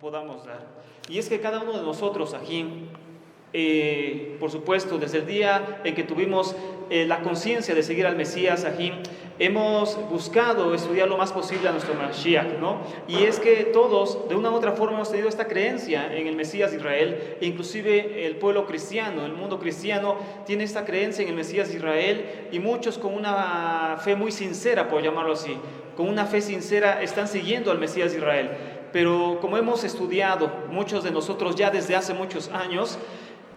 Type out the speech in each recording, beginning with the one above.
podamos dar. Y es que cada uno de nosotros aquí, por supuesto, desde el día en que tuvimos la conciencia de seguir al Mesías, aquí, hemos buscado estudiar lo más posible a nuestro Mashiach, ¿no? Y es que todos, de una u otra forma, hemos tenido esta creencia en el Mesías de Israel, e inclusive el pueblo cristiano, el mundo cristiano, tiene esta creencia en el Mesías de Israel, y muchos con una fe muy sincera, por llamarlo así, con una fe sincera, están siguiendo al Mesías de Israel. Pero como hemos estudiado, muchos de nosotros ya desde hace muchos años,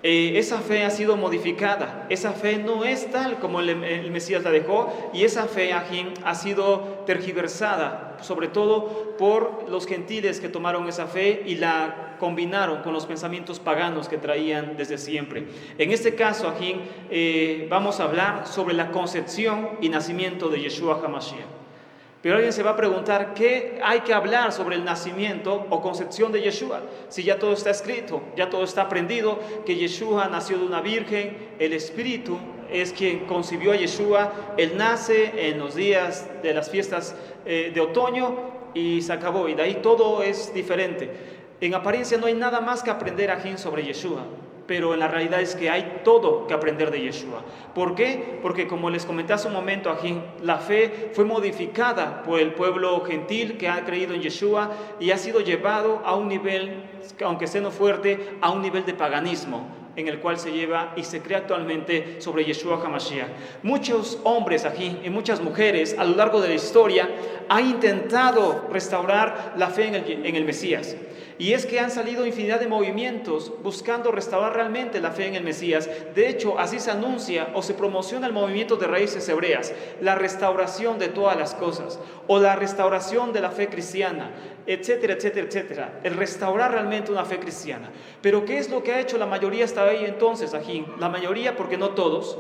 esa fe ha sido modificada, esa fe no es tal como el Mesías la dejó, y esa fe ha sido tergiversada, sobre todo por los gentiles que tomaron esa fe y la combinaron con los pensamientos paganos que traían desde siempre. En este caso aquí vamos a hablar sobre la concepción y nacimiento de Yeshua HaMashiach. Pero alguien se va a preguntar, ¿qué hay que hablar sobre el nacimiento o concepción de Yeshua? Si ya todo está escrito, ya todo está aprendido, que Yeshua nació de una virgen, el Espíritu es quien concibió a Yeshua, Él nace en los días de las fiestas de otoño y se acabó, y de ahí todo es diferente. En apariencia no hay nada más que aprender aquí sobre Yeshua, pero en la realidad es que hay todo que aprender de Yeshua. ¿Por qué? Porque como les comenté hace un momento aquí, la fe fue modificada por el pueblo gentil que ha creído en Yeshua y ha sido llevado a un nivel, aunque sea no fuerte, a un nivel de paganismo, en el cual se lleva y se cree actualmente sobre Yeshua HaMashiach. Muchos hombres aquí y muchas mujeres a lo largo de la historia han intentado restaurar la fe en el Mesías. Y es que han salido infinidad de movimientos buscando restaurar realmente la fe en el Mesías. De hecho, así se anuncia o se promociona el movimiento de raíces hebreas, la restauración de todas las cosas, o la restauración de la fe cristiana, etcétera, etcétera, etcétera. El restaurar realmente una fe cristiana. Pero ¿qué es lo que ha hecho la mayoría hasta ahí entonces, aquí? La mayoría, porque no todos.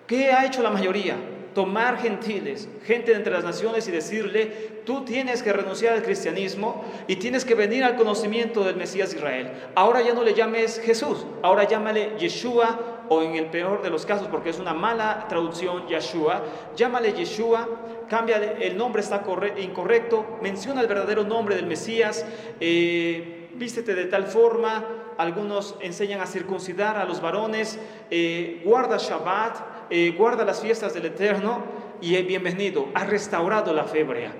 ¿Qué ha hecho la mayoría? Tomar gentiles, gente de entre las naciones, y decirle, tú tienes que renunciar al cristianismo y tienes que venir al conocimiento del Mesías de Israel. Ahora ya no le llames Jesús, ahora llámale Yeshua, o en el peor de los casos, porque es una mala traducción, Yeshua, llámale Yeshua, cambia el nombre, está incorrecto, menciona el verdadero nombre del Mesías, vístete de tal forma. Algunos enseñan a circuncidar a los varones, guarda Shabbat, guarda las fiestas del Eterno, y bienvenido, ha restaurado la fe hebrea.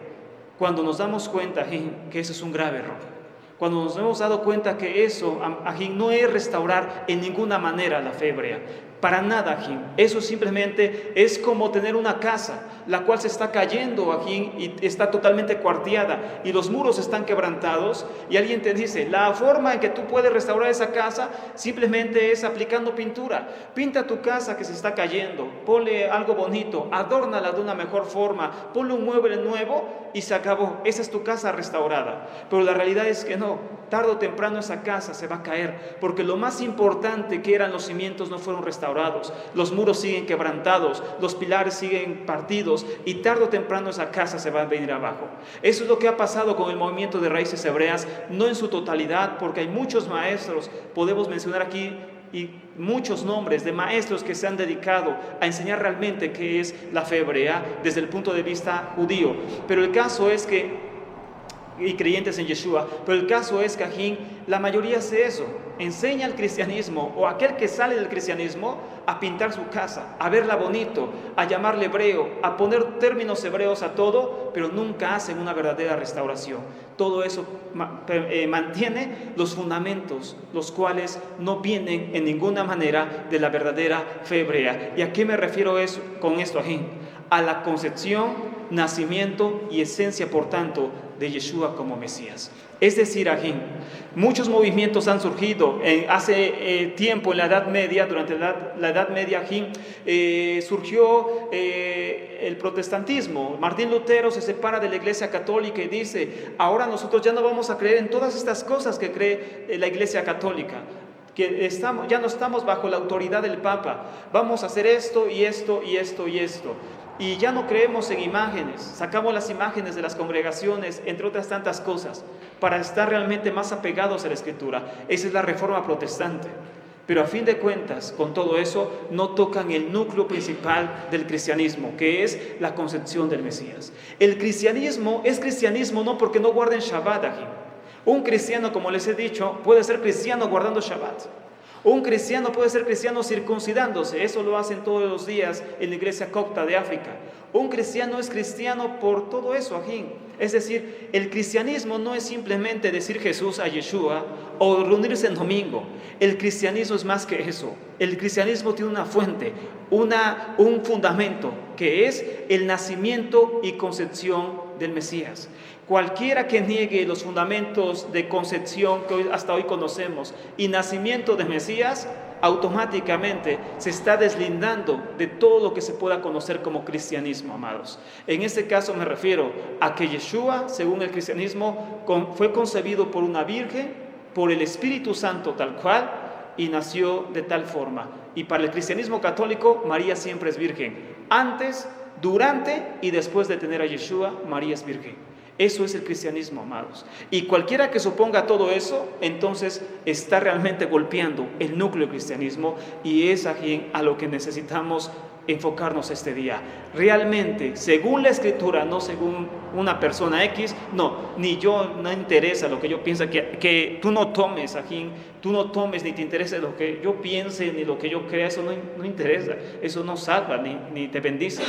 Cuando nos damos cuenta que eso es un grave error, cuando nos hemos dado cuenta que eso no es restaurar en ninguna manera la fe hebrea, para nada, eso simplemente es como tener una casa, la cual se está cayendo aquí y está totalmente cuarteada y los muros están quebrantados, y alguien te dice, la forma en que tú puedes restaurar esa casa simplemente es aplicando pintura. Pinta tu casa que se está cayendo, ponle algo bonito, adórnala de una mejor forma, ponle un mueble nuevo y se acabó. Esa es tu casa restaurada. Pero la realidad es que no, tarde o temprano esa casa se va a caer, porque lo más importante que eran los cimientos no fueron restaurados, los muros siguen quebrantados, los pilares siguen partidos, y tarde o temprano esa casa se va a venir abajo. Eso es lo que ha pasado con el movimiento de raíces hebreas, no en su totalidad, porque hay muchos maestros, podemos mencionar aquí y muchos nombres de maestros que se han dedicado a enseñar realmente qué es la fe hebrea desde el punto de vista judío, pero el caso es que, y creyentes en Yeshua, pero el caso es que aquí la mayoría hace eso, enseña el cristianismo, o aquel que sale del cristianismo, a pintar su casa, a verla bonito, a llamarle hebreo, a poner términos hebreos a todo, pero nunca hacen una verdadera restauración. Todo eso mantiene los fundamentos, los cuales no vienen en ninguna manera de la verdadera fe hebrea. ¿Y a qué me refiero con esto aquí? A la concepción, nacimiento y esencia, por tanto, de Yeshua como Mesías. Es decir, aquí muchos movimientos han surgido hace tiempo en la Edad Media. Durante la Edad Media aquí surgió el protestantismo. Martín Lutero se separa de la Iglesia Católica y dice, ahora nosotros ya no vamos a creer en todas estas cosas que cree la Iglesia Católica, que ya no estamos bajo la autoridad del Papa, vamos a hacer esto y esto y esto y esto. Y ya no creemos en imágenes, sacamos las imágenes de las congregaciones, entre otras tantas cosas, para estar realmente más apegados a la Escritura. Esa es la reforma protestante. Pero a fin de cuentas, con todo eso, no tocan el núcleo principal del cristianismo, que es la concepción del Mesías. El cristianismo es cristianismo no porque no guarden Shabbat aquí, Un cristiano, como les he dicho, puede ser cristiano guardando Shabbat. Un cristiano puede ser cristiano circuncidándose. Eso lo hacen todos los días en la iglesia copta de África. Un cristiano es cristiano por todo eso, ajín. Es decir, el cristianismo no es simplemente decir Jesús a Yeshua o reunirse en domingo. El cristianismo es más que eso. El cristianismo tiene una fuente, un fundamento, que es el nacimiento y concepción del Mesías. Cualquiera que niegue los fundamentos de concepción que hasta hoy conocemos y nacimiento de Mesías, automáticamente se está deslindando de todo lo que se pueda conocer como cristianismo, amados. En este caso me refiero a que Yeshua, según el cristianismo, fue concebido por una virgen, por el Espíritu Santo tal cual, y nació de tal forma. Y para el cristianismo católico, María siempre es virgen. Antes, durante y después de tener a Yeshua, María es virgen. Eso es el cristianismo, amados. Y cualquiera que suponga todo eso, entonces está realmente golpeando el núcleo del cristianismo, y es aquí a lo que necesitamos enfocarnos este día. Realmente, según la Escritura, no según una persona X, ni yo, no interesa lo que yo piense, que tú no tomes, Ajín, tú no tomes ni te interese lo que yo piense, ni lo que yo crea, eso no interesa, eso no salva, ni te bendice.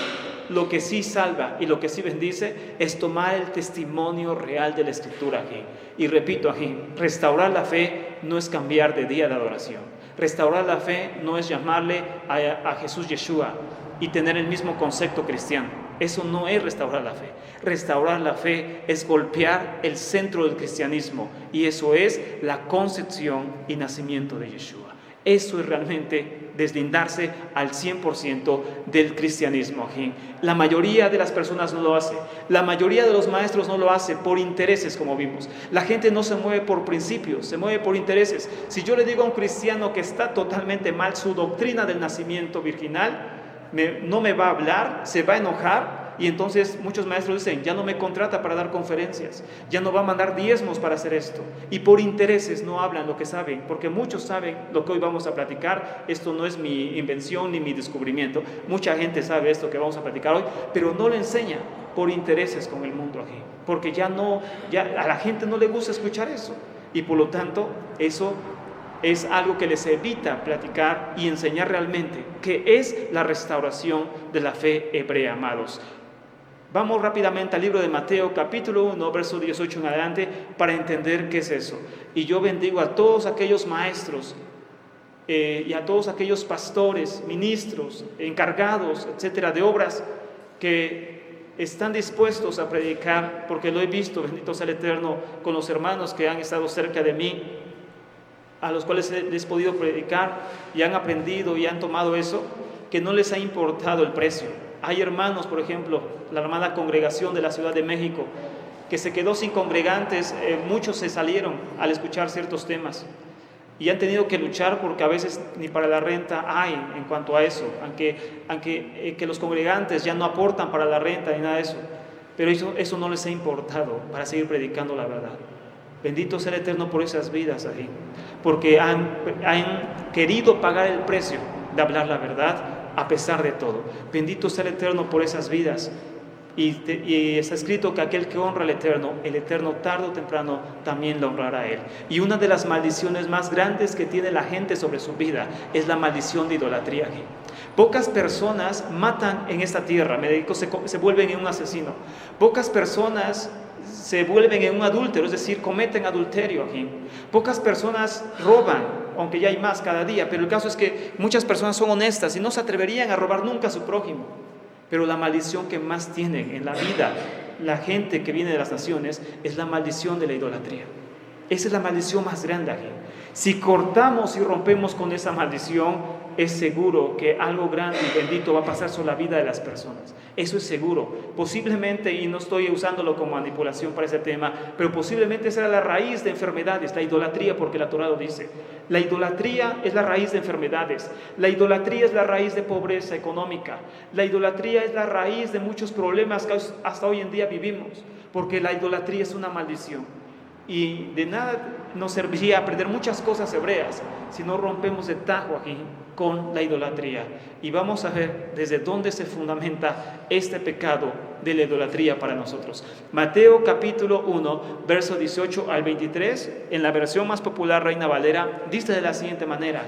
Lo que sí salva y lo que sí bendice es tomar el testimonio real de la Escritura, Ajín. Y repito, Ajín, restaurar la fe no es cambiar de día de adoración. Restaurar la fe no es llamarle a Jesús Yeshua y tener el mismo concepto cristiano. Eso no es restaurar la fe. Restaurar la fe es golpear el centro del cristianismo, y eso es la concepción y nacimiento de Yeshua. Eso es realmente deslindarse al 100% del cristianismo. La mayoría de las personas no lo hace. La mayoría de los maestros no lo hace por intereses, como vimos. La gente no se mueve por principios, se mueve por intereses. Si yo le digo a un cristiano que está totalmente mal su doctrina del nacimiento virginal, no me va a hablar, se va a enojar. Y entonces muchos maestros dicen, ya no me contrata para dar conferencias, ya no va a mandar diezmos para hacer esto. Y por intereses no hablan lo que saben, porque muchos saben lo que hoy vamos a platicar. Esto no es mi invención ni mi descubrimiento. Mucha gente sabe esto que vamos a platicar hoy, pero no lo enseña por intereses con el mundo aquí. Porque ya a la gente no le gusta escuchar eso. Y por lo tanto, eso es algo que les evita platicar y enseñar realmente qué es la restauración de la fe hebrea, amados. Vamos rápidamente al libro de Mateo, capítulo 1, verso 18 en adelante, para entender qué es eso. Y yo bendigo a todos aquellos maestros y a todos aquellos pastores, ministros, encargados, etcétera, de obras que están dispuestos a predicar, porque lo he visto, bendito sea el Eterno, con los hermanos que han estado cerca de mí, a los cuales les he podido predicar y han aprendido y han tomado eso, que no les ha importado el precio. Hay hermanos, por ejemplo, la hermana congregación de la Ciudad de México, que se quedó sin congregantes, muchos se salieron al escuchar ciertos temas y han tenido que luchar porque a veces ni para la renta hay en cuanto a eso, aunque que los congregantes ya no aportan para la renta ni nada de eso, pero eso no les ha importado para seguir predicando la verdad. Bendito sea el Eterno por esas vidas ahí, porque han querido pagar el precio de hablar la verdad a pesar de todo. Bendito sea el Eterno por esas vidas. Y está escrito que aquel que honra al Eterno, el Eterno tarde o temprano también lo honrará a él. Y una de las maldiciones más grandes que tiene la gente sobre su vida es la maldición de idolatría. Pocas personas matan en esta tierra, se vuelven en un asesino. Pocas personas se vuelven en un adúltero, es decir, cometen adulterio aquí. Pocas personas roban, aunque ya hay más cada día, pero el caso es que muchas personas son honestas y no se atreverían a robar nunca a su prójimo. Pero la maldición que más tienen en la vida la gente que viene de las naciones es la maldición de la idolatría. Esa es la maldición más grande aquí. Si cortamos y rompemos con esa maldición, es seguro que algo grande y bendito va a pasar sobre la vida de las personas. Eso es seguro. Posiblemente, y no estoy usándolo como manipulación para ese tema, pero posiblemente será la raíz de enfermedades, la idolatría, porque la Torá lo dice. La idolatría es la raíz de enfermedades. La idolatría es la raíz de pobreza económica. La idolatría es la raíz de muchos problemas que hasta hoy en día vivimos, porque la idolatría es una maldición. Y de nada nos serviría aprender muchas cosas hebreas si no rompemos de tajo aquí con la idolatría. Y vamos a ver desde dónde se fundamenta este pecado de la idolatría para nosotros. Mateo capítulo 1, verso 18 al 23, en la versión más popular, Reina Valera, dice de la siguiente manera.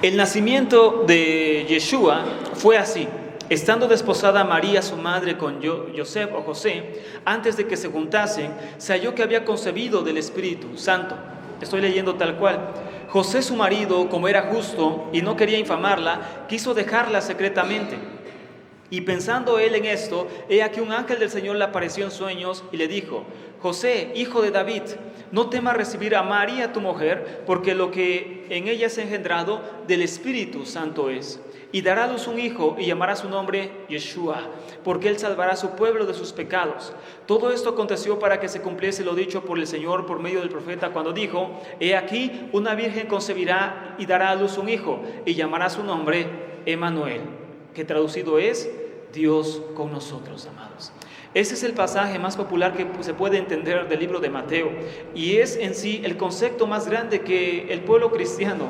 El nacimiento de Yeshua fue así. Estando desposada María, su madre, con José o José, antes de que se juntasen, se halló que había concebido del Espíritu Santo. Estoy leyendo tal cual. José, su marido, como era justo y no quería infamarla, quiso dejarla secretamente. Y pensando él en esto, he aquí un ángel del Señor le apareció en sueños y le dijo: José, hijo de David, no temas recibir a María tu mujer, porque lo que en ella es engendrado del Espíritu Santo es. Y dará a luz un hijo y llamará su nombre Yeshua, porque él salvará a su pueblo de sus pecados. Todo esto aconteció para que se cumpliese lo dicho por el Señor por medio del profeta, cuando dijo: He aquí, una virgen concebirá y dará a luz un hijo, y llamará su nombre Emmanuel, que traducido es Dios con nosotros, amados. Ese es el pasaje más popular que se puede entender del libro de Mateo, y es en sí el concepto más grande que el pueblo cristiano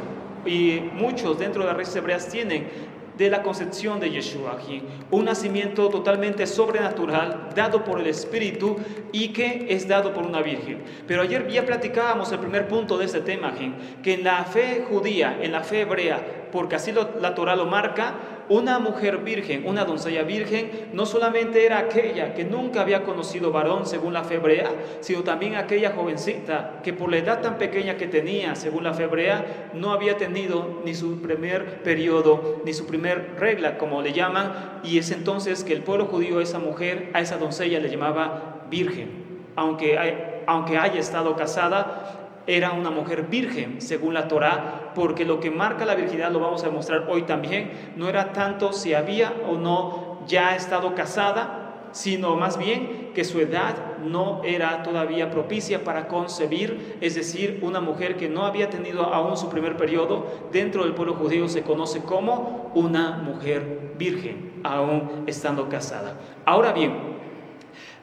y muchos dentro de las raíces hebreas tienen de la concepción de Yeshua aquí, un nacimiento totalmente sobrenatural dado por el Espíritu y que es dado por una virgen. Pero ayer ya platicábamos el primer punto de este tema, que en la fe judía, en la fe hebrea, porque así la Torah lo marca, una mujer virgen, una doncella virgen, no solamente era aquella que nunca había conocido varón según la fe hebrea, sino también aquella jovencita que por la edad tan pequeña que tenía según la fe hebrea, no había tenido ni su primer periodo, ni su primer regla, como le llaman, y es entonces que el pueblo judío a esa mujer, a esa doncella le llamaba virgen, aunque haya estado casada. Era una mujer virgen según la Torá, porque lo que marca la virginidad, lo vamos a demostrar hoy también, no era tanto si había o no ya estado casada, sino más bien que su edad no era todavía propicia para concebir, es decir, una mujer que no había tenido aún su primer periodo, dentro del pueblo judío se conoce como una mujer virgen, aún estando casada. Ahora bien,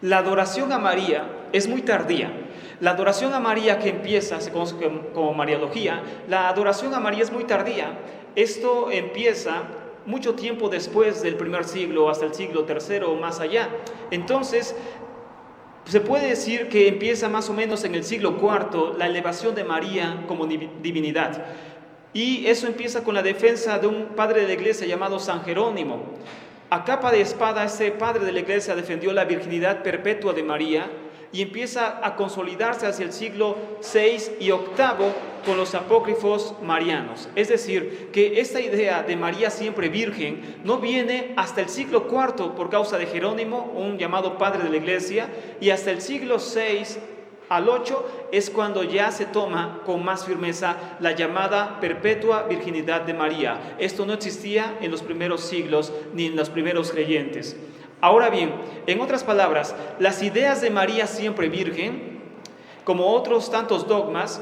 la adoración a María es muy tardía. La adoración a María que empieza, se conoce como Mariología, la adoración a María es muy tardía. Esto empieza mucho tiempo después del primer siglo, hasta el siglo III o más allá. Entonces, se puede decir que empieza más o menos en el siglo IV la elevación de María como divinidad. Y eso empieza con la defensa de un padre de la iglesia llamado San Jerónimo. A capa de espada, ese padre de la iglesia defendió la virginidad perpetua de María, y empieza a consolidarse hacia el siglo VI y VIII con los apócrifos marianos. Es decir, que esta idea de María siempre virgen no viene hasta el siglo IV por causa de Jerónimo, un llamado padre de la iglesia, y hasta el siglo VI al VIII es cuando ya se toma con más firmeza la llamada perpetua virginidad de María. Esto no existía en los primeros siglos ni en los primeros creyentes. Ahora bien, en otras palabras, las ideas de María siempre virgen, como otros tantos dogmas,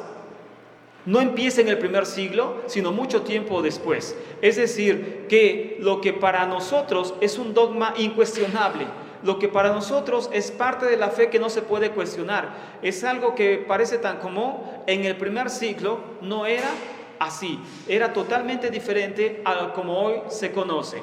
no empieza en el primer siglo, sino mucho tiempo después. Es decir, que lo que para nosotros es un dogma incuestionable, lo que para nosotros es parte de la fe que no se puede cuestionar, es algo que parece tan común, en el primer siglo no era así, era totalmente diferente a como hoy se conoce.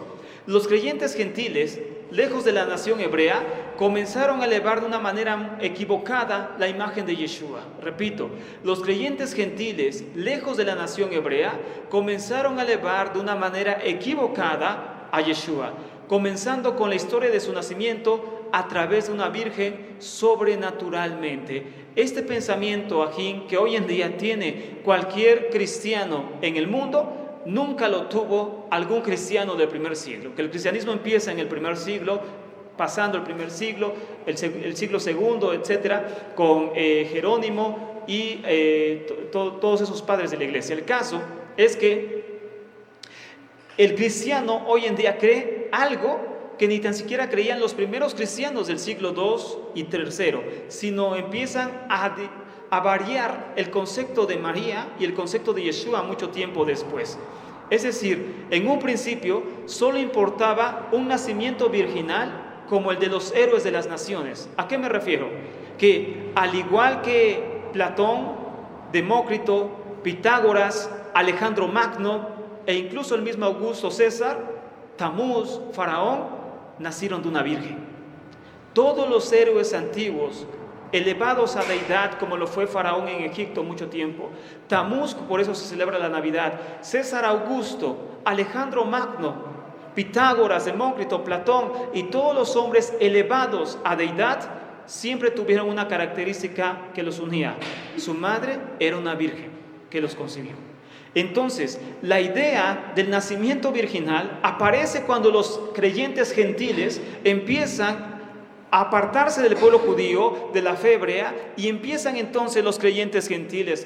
Los creyentes gentiles, lejos de la nación hebrea, comenzaron a elevar de una manera equivocada la imagen de Yeshua. Repito, los creyentes gentiles, lejos de la nación hebrea, comenzaron a elevar de una manera equivocada a Yeshua, comenzando con la historia de su nacimiento a través de una virgen sobrenaturalmente. Este pensamiento, ajín, que hoy en día tiene cualquier cristiano en el mundo, nunca lo tuvo algún cristiano del primer siglo. Que el cristianismo empieza en el primer siglo, pasando el primer siglo, el siglo segundo, etcétera, con Jerónimo y todos esos padres de la iglesia. El caso es que el cristiano hoy en día cree algo que ni tan siquiera creían los primeros cristianos del siglo II y III, sino empiezan a variar el concepto de María y el concepto de Yeshua mucho tiempo después. Es decir, en un principio solo importaba un nacimiento virginal como el de los héroes de las naciones. ¿A qué me refiero? Que al igual que Platón, Demócrito, Pitágoras, Alejandro Magno e incluso el mismo Augusto César, Tamuz, Faraón, nacieron de una virgen. Todos los héroes antiguos, elevados a deidad, como lo fue Faraón en Egipto mucho tiempo, Tamuz, por eso se celebra la Navidad, César Augusto, Alejandro Magno, Pitágoras, Demócrito, Platón y todos los hombres elevados a deidad siempre tuvieron una característica que los unía: su madre era una virgen que los concibió. Entonces, la idea del nacimiento virginal aparece cuando los creyentes gentiles empiezan a apartarse del pueblo judío, de la fe hebrea, y empiezan entonces los creyentes gentiles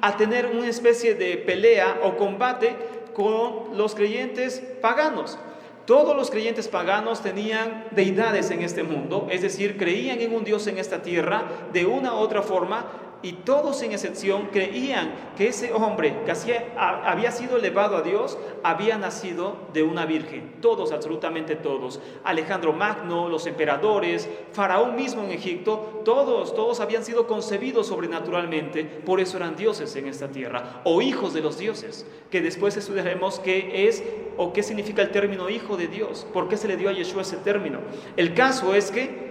a tener una especie de pelea o combate con los creyentes paganos. Todos los creyentes paganos tenían deidades en este mundo, es decir, creían en un Dios en esta tierra de una u otra forma, y todos sin excepción creían que ese hombre que había sido elevado a Dios había nacido de una virgen. Todos, absolutamente todos. Alejandro Magno, los emperadores, Faraón mismo en Egipto, todos habían sido concebidos sobrenaturalmente, por eso eran dioses en esta tierra, o hijos de los dioses, que después estudiaremos qué es o qué significa el término hijo de Dios, por qué se le dio a Yeshua ese término. El caso es que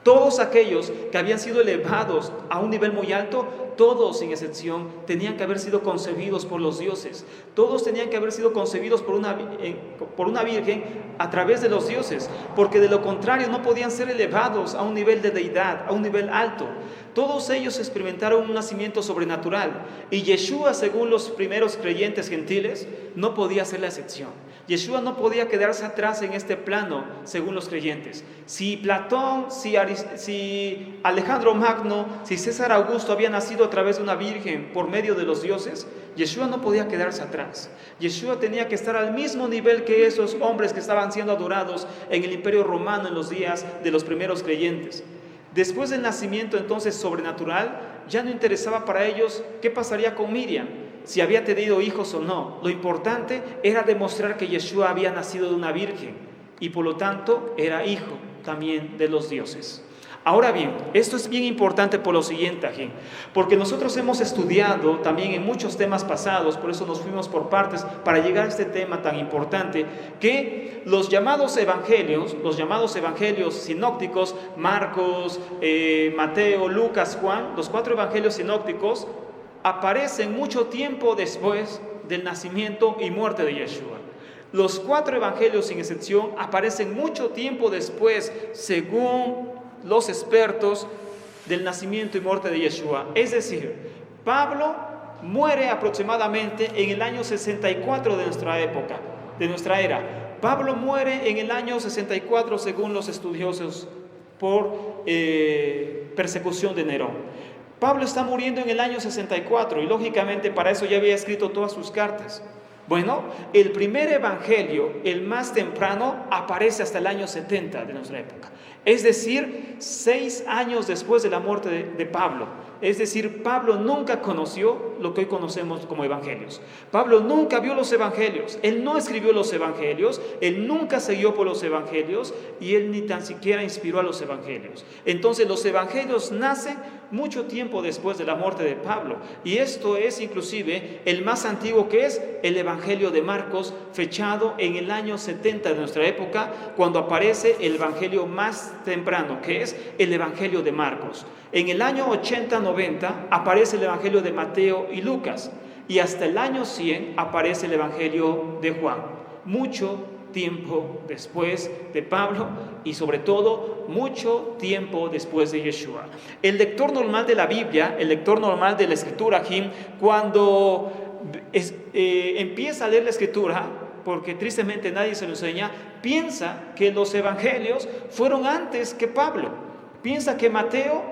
todos aquellos que habían sido elevados a un nivel muy alto, todos sin excepción tenían que haber sido concebidos por los dioses. Todos tenían que haber sido concebidos por una virgen a través de los dioses, porque de lo contrario no podían ser elevados a un nivel de deidad, a un nivel alto. Todos ellos experimentaron un nacimiento sobrenatural, y Yeshua, según los primeros creyentes gentiles, no podía ser la excepción. Yeshua no podía quedarse atrás en este plano, según los creyentes. Si Platón, si Alejandro Magno, si César Augusto había nacido a través de una virgen por medio de los dioses, Yeshua no podía quedarse atrás. Yeshua tenía que estar al mismo nivel que esos hombres que estaban siendo adorados en el Imperio Romano en los días de los primeros creyentes. Después del nacimiento entonces sobrenatural, ya no interesaba para ellos qué pasaría con Miriam, si había tenido hijos o no. Lo importante era demostrar que Yeshua había nacido de una virgen y por lo tanto era hijo también de los dioses. Ahora bien, esto es bien importante por lo siguiente, porque nosotros hemos estudiado también en muchos temas pasados, por eso nos fuimos por partes para llegar a este tema tan importante, que los llamados evangelios sinópticos, Marcos, Mateo, Lucas, Juan, los 4 evangelios sinópticos, aparecen mucho tiempo después del nacimiento y muerte de Yeshua. Los 4 evangelios sin excepción aparecen mucho tiempo después, según los expertos, del nacimiento y muerte de Yeshua. Es decir, Pablo muere aproximadamente en el año 64 de nuestra época, de nuestra era. Pablo muere en el año 64 según los estudiosos por persecución de Nerón. Pablo está muriendo en el año 64 y lógicamente para eso ya había escrito todas sus cartas. Bueno, el primer evangelio, el más temprano, aparece hasta el año 70 de nuestra época. Es decir, 6 años después de la muerte de Pablo. Es decir, Pablo nunca conoció lo que hoy conocemos como evangelios. Pablo nunca vio los evangelios, él no escribió los evangelios, él nunca se guió por los evangelios y él ni tan siquiera inspiró a los evangelios. Entonces los evangelios nacen mucho tiempo después de la muerte de Pablo, y esto es inclusive el más antiguo, que es el evangelio de Marcos, fechado en el año 70 de nuestra época, cuando aparece el evangelio más temprano, que es el evangelio de Marcos. En el año 80-90 aparece el evangelio de Mateo y Lucas, y hasta el año 100 aparece el evangelio de Juan. Mucho tiempo después de Pablo y sobre todo mucho tiempo después de Yeshua. El lector normal de la Biblia, el lector normal de la Escritura, cuando empieza a leer la Escritura, porque tristemente nadie se lo enseña, piensa que los evangelios fueron antes que Pablo. Piensa que Mateo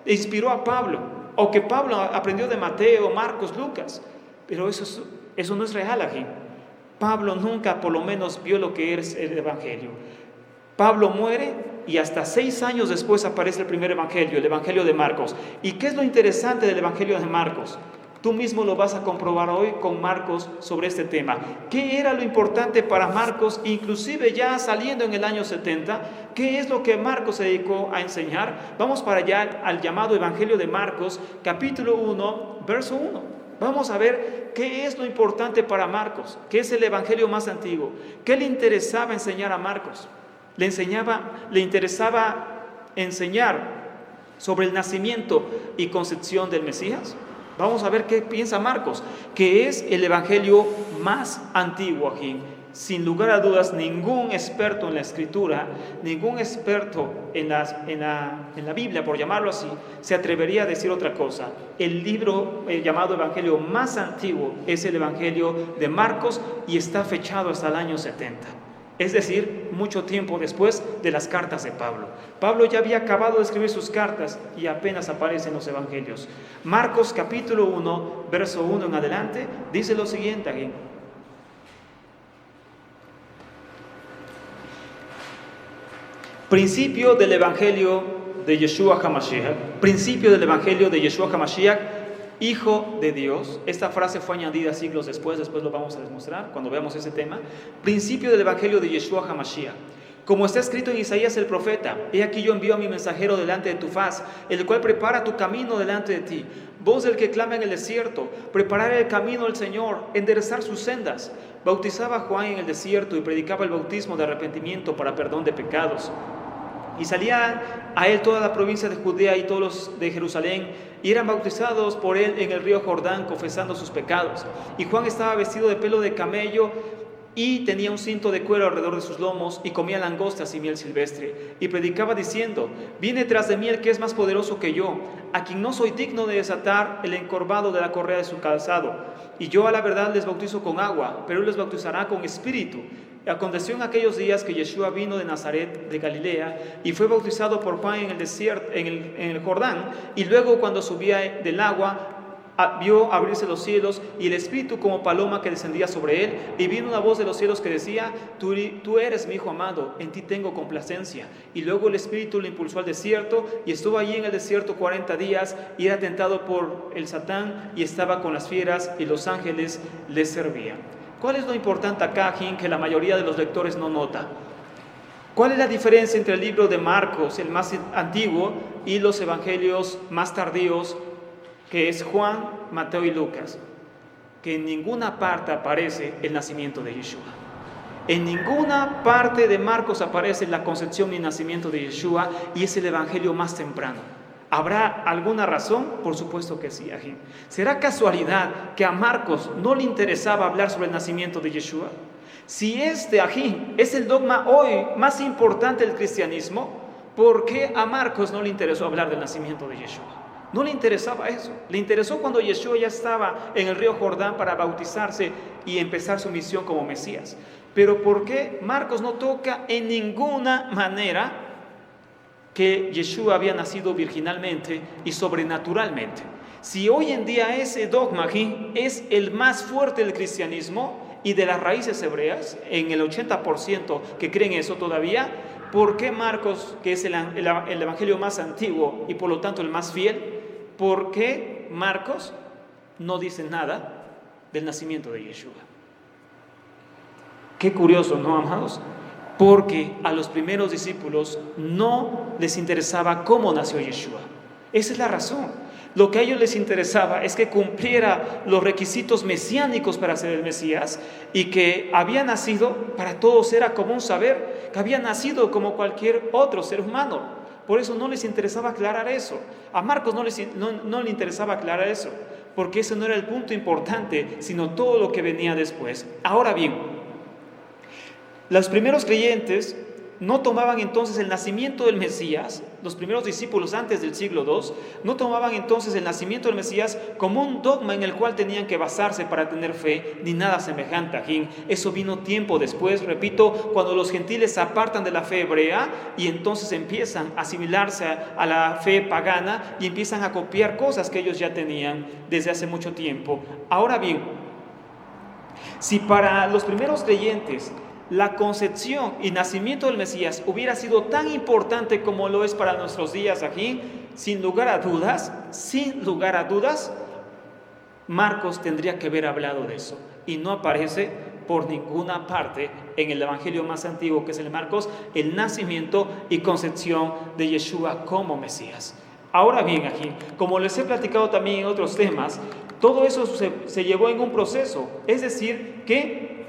inspiró a Pablo, o que Pablo aprendió de Mateo, Marcos, Lucas. Pero eso no es real aquí. Pablo nunca por lo menos vio lo que es el evangelio. Pablo muere y hasta 6 años después aparece el primer evangelio, el evangelio de Marcos. ¿Y qué es lo interesante del evangelio de Marcos? Tú mismo lo vas a comprobar hoy con Marcos sobre este tema. ¿Qué era lo importante para Marcos, inclusive ya saliendo en el año 70? ¿Qué es lo que Marcos se dedicó a enseñar? Vamos para allá al llamado Evangelio de Marcos, capítulo 1, verso 1. Vamos a ver qué es lo importante para Marcos, qué es el Evangelio más antiguo. ¿Qué le interesaba enseñar a Marcos? Le interesaba enseñar sobre el nacimiento y concepción del Mesías. Vamos a ver qué piensa Marcos, que es el evangelio más antiguo aquí. Sin lugar a dudas, ningún experto en la escritura, ningún experto en la Biblia, por llamarlo así, se atrevería a decir otra cosa. El libro llamado evangelio más antiguo es el evangelio de Marcos y está fechado hasta el año 70. Es decir, mucho tiempo después de las cartas de Pablo. Pablo ya había acabado de escribir sus cartas y apenas aparecen los evangelios. Marcos capítulo 1, verso 1 en adelante, dice lo siguiente aquí. Principio del evangelio de Yeshua HaMashiach. Principio del evangelio de Yeshua HaMashiach, Hijo de Dios. Esta frase fue añadida siglos después lo vamos a demostrar cuando veamos ese tema. Principio del Evangelio de Yeshua HaMashiach. Como está escrito en Isaías el profeta: he aquí yo envío a mi mensajero delante de tu faz, el cual prepara tu camino delante de ti. Voz del que clama en el desierto: preparar el camino al Señor, enderezar sus sendas. Bautizaba a Juan en el desierto y predicaba el bautismo de arrepentimiento para perdón de pecados. Y salía a él toda la provincia de Judea y todos los de Jerusalén, y eran bautizados por él en el río Jordán, confesando sus pecados. Y Juan estaba vestido de pelo de camello y tenía un cinto de cuero alrededor de sus lomos, y comía langostas y miel silvestre. Y predicaba diciendo: viene tras de mí el que es más poderoso que yo, a quien no soy digno de desatar el encorvado de la correa de su calzado. Y yo a la verdad les bautizo con agua, pero él les bautizará con espíritu. Aconteció en aquellos días que Yeshua vino de Nazaret de Galilea y fue bautizado por Juan en el desierto, en el Jordán, y luego cuando subía del agua vio abrirse los cielos y el Espíritu como paloma que descendía sobre él, y vino una voz de los cielos que decía: tú eres mi Hijo amado, en ti tengo complacencia. Y luego el Espíritu le impulsó al desierto, y estuvo allí en el desierto 40 días, y era tentado por el Satán, y estaba con las fieras, y los ángeles le servían. ¿Cuál es lo importante acá, Jim, que la mayoría de los lectores no nota? ¿Cuál es la diferencia entre el libro de Marcos, el más antiguo, y los evangelios más tardíos, que es Juan, Mateo y Lucas? Que en ninguna parte aparece el nacimiento de Yeshua. En ninguna parte de Marcos aparece la concepción y nacimiento de Yeshua, y es el evangelio más temprano. ¿Habrá alguna razón? Por supuesto que sí. ¿Será casualidad que a Marcos no le interesaba hablar sobre el nacimiento de Yeshua? Si este es el dogma hoy más importante del cristianismo, ¿por qué a Marcos no le interesó hablar del nacimiento de Yeshua? No le interesaba eso. Le interesó cuando Yeshua ya estaba en el río Jordán para bautizarse y empezar su misión como Mesías. Pero ¿por qué Marcos no toca en ninguna manera que Yeshua había nacido virginalmente y sobrenaturalmente? Si hoy en día ese dogma es el más fuerte del cristianismo y de las raíces hebreas, en el 80% que creen eso todavía, ¿por qué Marcos, que es el evangelio más antiguo y por lo tanto el más fiel, por qué Marcos no dice nada del nacimiento de Yeshua? Qué curioso, ¿no, amados? Porque a los primeros discípulos no les interesaba cómo nació Yeshua. Esa es la razón. Lo que a ellos les interesaba es que cumpliera los requisitos mesiánicos para ser el Mesías, y que había nacido, para todos era común saber que había nacido como cualquier otro ser humano. Por eso no les interesaba aclarar eso. A Marcos no le interesaba aclarar eso, porque ese no era el punto importante, sino todo lo que venía después. Ahora bien, los primeros creyentes no tomaban entonces el nacimiento del Mesías, los primeros discípulos antes del siglo II, no tomaban entonces el nacimiento del Mesías como un dogma en el cual tenían que basarse para tener fe, ni nada semejante. Eso vino tiempo después, repito, cuando los gentiles se apartan de la fe hebrea y entonces empiezan a asimilarse a la fe pagana y empiezan a copiar cosas que ellos ya tenían desde hace mucho tiempo. Ahora bien, si para los primeros creyentes la concepción y nacimiento del Mesías hubiera sido tan importante como lo es para nuestros días sin lugar a dudas, Marcos tendría que haber hablado de eso y no aparece por ninguna parte en el evangelio más antiguo, que es el de Marcos, el nacimiento y concepción de Yeshua como Mesías. Ahora bien, aquí, como les he platicado también en otros temas, todo eso se llevó en un proceso, es decir, que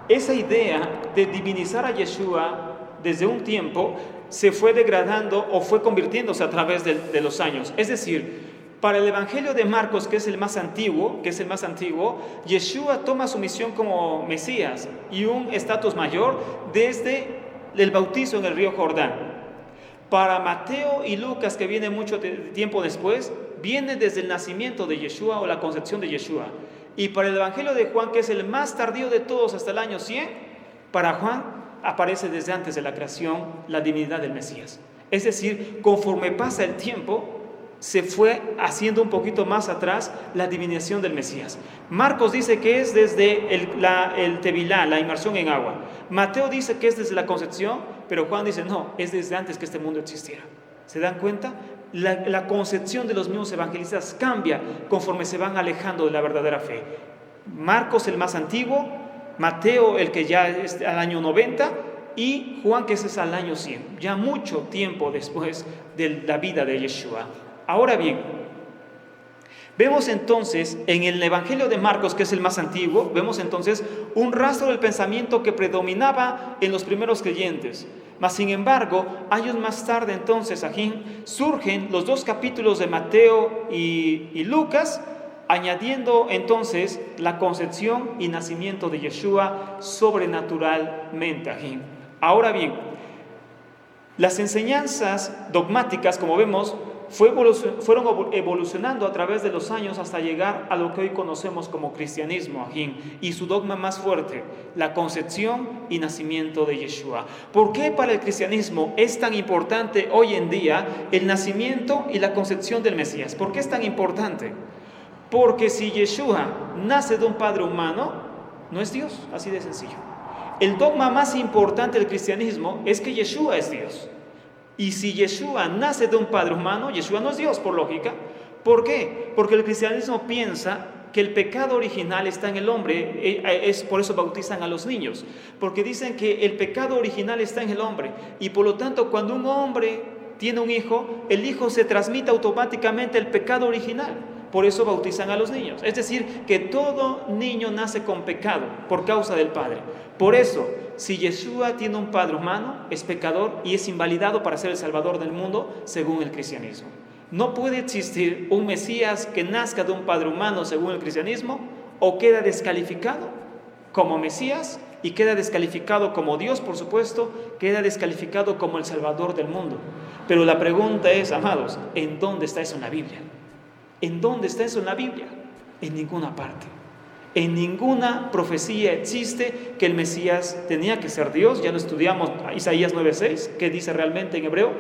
esa idea de divinizar a Yeshua desde un tiempo se fue degradando o fue convirtiéndose a través de los años. Es decir, para el Evangelio de Marcos, que es el más antiguo, Yeshua toma su misión como Mesías y un estatus mayor desde el bautizo en el río Jordán. Para Mateo y Lucas, que viene mucho tiempo después, viene desde el nacimiento de Yeshua o la concepción de Yeshua. Y para el Evangelio de Juan, que es el más tardío de todos hasta el año 100, para Juan aparece desde antes de la creación la divinidad del Mesías. Es decir, conforme pasa el tiempo, se fue haciendo un poquito más atrás la divinización del Mesías. Marcos dice que es desde el Tevilá, la inmersión en agua. Mateo dice que es desde la concepción, pero Juan dice no, es desde antes que este mundo existiera. ¿Se dan cuenta? La concepción de los mismos evangelistas cambia conforme se van alejando de la verdadera fe. Marcos el más antiguo, Mateo el que ya es al año 90 y Juan que es al año 100, ya mucho tiempo después de la vida de Yeshua. Ahora bien, vemos entonces en el Evangelio de Marcos, que es el más antiguo, vemos entonces un rastro del pensamiento que predominaba en los primeros creyentes. Mas sin embargo, años más tarde entonces aquí surgen los dos capítulos de Mateo y Lucas, añadiendo entonces la concepción y nacimiento de Yeshua sobrenaturalmente aquí. Ahora bien, las enseñanzas dogmáticas, como vemos, fueron evolucionando a través de los años hasta llegar a lo que hoy conocemos como cristianismo, y su dogma más fuerte, la concepción y nacimiento de Yeshua. ¿Por qué para el cristianismo es tan importante hoy en día el nacimiento y la concepción del Mesías? ¿Por qué es tan importante? Porque si Yeshua nace de un padre humano, no es Dios, así de sencillo. El dogma más importante del cristianismo es que Yeshua es Dios. Y si Yeshua nace de un padre humano, Yeshua no es Dios, por lógica. ¿Por qué? Porque el cristianismo piensa que el pecado original está en el hombre, es por eso bautizan a los niños, porque dicen que el pecado original está en el hombre, y por lo tanto cuando un hombre tiene un hijo, el hijo se transmite automáticamente el pecado original, por eso bautizan a los niños. Es decir, que todo niño nace con pecado por causa del padre. Por eso, si Yeshua tiene un padre humano, es pecador y es invalidado para ser el salvador del mundo según el cristianismo. No puede existir un Mesías que nazca de un padre humano según el cristianismo, o queda descalificado como Mesías y queda descalificado como Dios, por supuesto, queda descalificado como el salvador del mundo. Pero la pregunta es, amados, ¿en dónde está eso en la Biblia? ¿En dónde está eso en la Biblia? En ninguna parte. En ninguna profecía existe que el Mesías tenía que ser Dios. Ya lo estudiamos, Isaías 9:6, que dice realmente en hebreo.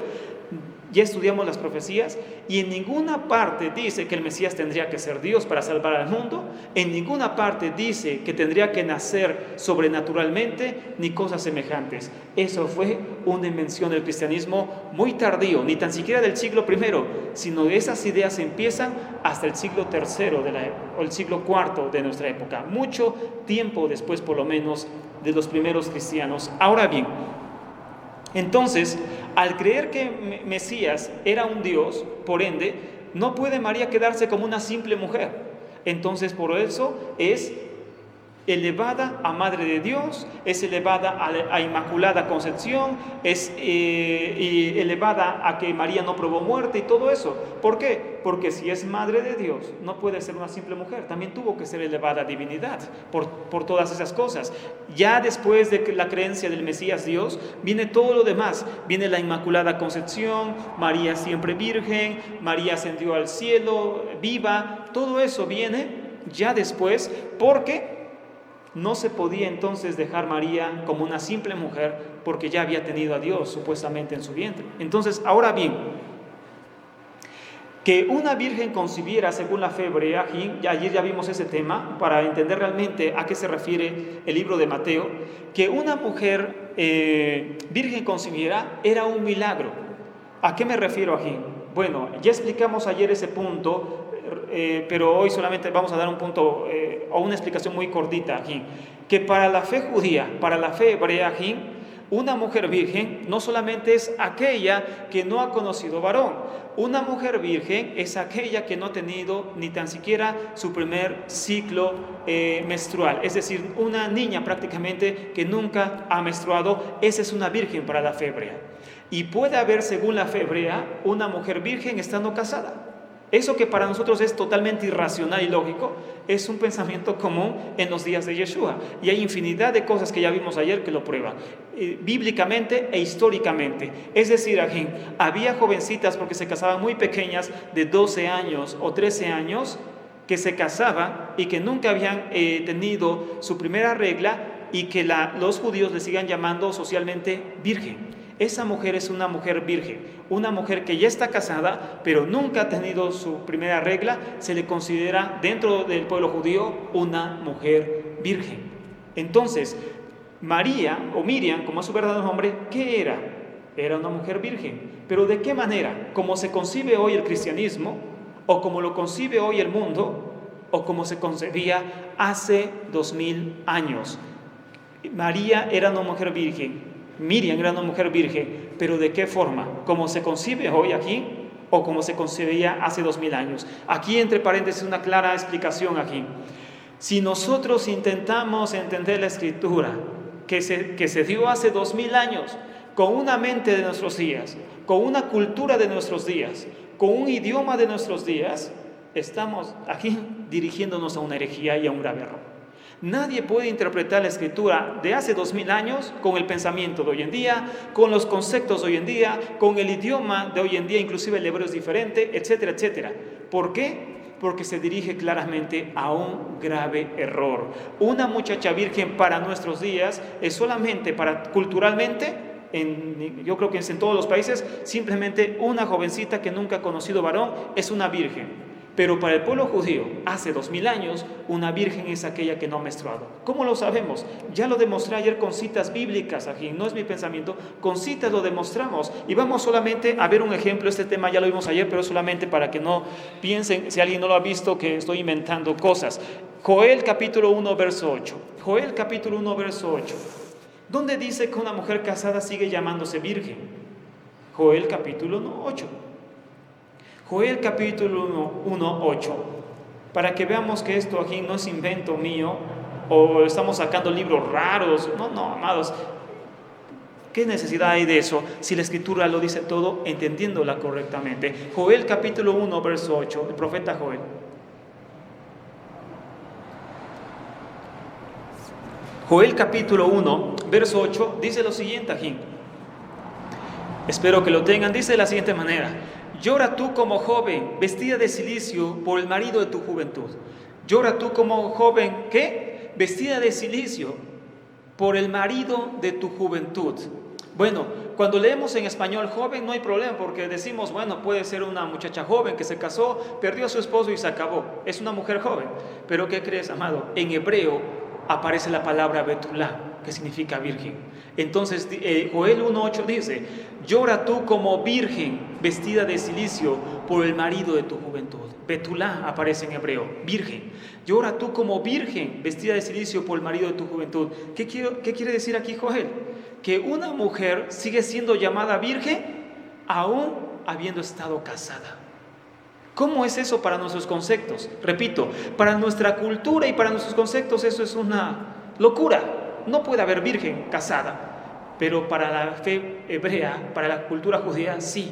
Ya estudiamos las profecías y en ninguna parte dice que el Mesías tendría que ser Dios para salvar al mundo. En ninguna parte dice que tendría que nacer sobrenaturalmente ni cosas semejantes. Eso fue una invención del cristianismo muy tardío, ni tan siquiera del siglo I, sino esas ideas empiezan hasta el siglo III o el siglo IV de nuestra época, mucho tiempo después por lo menos de los primeros cristianos. Ahora bien, entonces, al creer que Mesías era un Dios, por ende, no puede María quedarse como una simple mujer. Entonces, por eso es elevada a Madre de Dios, es elevada a Inmaculada Concepción, es elevada a que María no probó muerte y todo eso. ¿Por qué? Porque si es Madre de Dios, no puede ser una simple mujer, también tuvo que ser elevada a divinidad por todas esas cosas. Ya después de la creencia del Mesías Dios, viene todo lo demás, viene la Inmaculada Concepción, María siempre virgen, María ascendió al cielo, viva, todo eso viene ya después, porque no se podía entonces dejar María como una simple mujer porque ya había tenido a Dios supuestamente en su vientre. Entonces, ahora bien, que una virgen concibiera según la fe hebrea, ayer ya vimos ese tema para entender realmente a qué se refiere el libro de Mateo, que una mujer virgen concibiera era un milagro. ¿A qué me refiero aquí? Bueno, ya explicamos ayer ese punto pero hoy solamente vamos a dar un punto o una explicación muy cortita aquí, que para la fe judía, para la fe hebrea aquí, una mujer virgen no solamente es aquella que no ha conocido varón, una mujer virgen es aquella que no ha tenido ni tan siquiera su primer ciclo menstrual, es decir, una niña prácticamente que nunca ha menstruado, esa es una virgen para la fe hebrea. Y puede haber, según la fe hebrea, una mujer virgen estando casada. Eso que para nosotros es totalmente irracional y lógico, es un pensamiento común en los días de Yeshua. Y hay infinidad de cosas que ya vimos ayer que lo prueban, bíblicamente e históricamente. Es decir, había jovencitas porque se casaban muy pequeñas, de 12 años o 13 años, que se casaban y que nunca habían tenido su primera regla y que los judíos le sigan llamando socialmente virgen. Esa mujer es una mujer virgen, una mujer que ya está casada, pero nunca ha tenido su primera regla, se le considera dentro del pueblo judío una mujer virgen. Entonces, María, o Miriam, como es su verdadero nombre, ¿qué era? Era una mujer virgen. ¿Pero de qué manera? ¿Como se concibe hoy el cristianismo? ¿O como lo concibe hoy el mundo? ¿O como se concebía hace 2000 años? María era una mujer virgen. Miriam era una mujer virgen, pero ¿de qué forma? ¿Cómo se concibe hoy aquí o como se concebía hace 2000 años? Aquí, entre paréntesis, una clara explicación aquí. Si nosotros intentamos entender la Escritura que se dio hace 2000 años, con una mente de nuestros días, con una cultura de nuestros días, con un idioma de nuestros días, estamos aquí dirigiéndonos a una herejía y a un grave error. Nadie puede interpretar la Escritura de hace 2000 años con el pensamiento de hoy en día, con los conceptos de hoy en día, con el idioma de hoy en día, inclusive el hebreo es diferente, etcétera, etcétera. ¿Por qué? Porque se dirige claramente a un grave error. Una muchacha virgen para nuestros días es solamente culturalmente, yo creo que es en todos los países, simplemente una jovencita que nunca ha conocido varón es una virgen. Pero para el pueblo judío, hace 2000 años, una virgen es aquella que no ha menstruado. ¿Cómo lo sabemos? Ya lo demostré ayer con citas bíblicas aquí, no es mi pensamiento, con citas lo demostramos. Y vamos solamente a ver un ejemplo, este tema ya lo vimos ayer, pero solamente para que no piensen, si alguien no lo ha visto, que estoy inventando cosas. Joel capítulo 1, verso 8. Joel capítulo 1, verso 8. ¿Dónde dice que una mujer casada sigue llamándose virgen? Joel capítulo 8. Joel capítulo 1, 8, para que veamos que esto aquí no es invento mío, o estamos sacando libros raros, no, amados, ¿qué necesidad hay de eso si la Escritura lo dice todo entendiéndola correctamente? Joel capítulo 1, verso 8, el profeta Joel. Joel capítulo 1, verso 8, dice lo siguiente aquí, espero que lo tengan, dice de la siguiente manera: llora tú como joven, vestida de cilicio, por el marido de tu juventud. Llora tú como joven, ¿qué? Vestida de cilicio, por el marido de tu juventud. Bueno, cuando leemos en español joven no hay problema, porque decimos, bueno, puede ser una muchacha joven que se casó, perdió a su esposo y se acabó. Es una mujer joven. Pero ¿qué crees, amado? En hebreo aparece la palabra betulá, que significa virgen. Entonces Joel 1.8 dice: llora tú como virgen vestida de cilicio por el marido de tu juventud. Betulá aparece en hebreo, virgen. Llora tú como virgen vestida de cilicio por el marido de tu juventud. ¿Qué quiere decir aquí Joel? Que una mujer sigue siendo llamada virgen aún habiendo estado casada. ¿Cómo es eso para nuestros conceptos? Repito, para nuestra cultura y para nuestros conceptos eso es una locura. No puede haber virgen casada, pero para la fe hebrea, para la cultura judía, sí,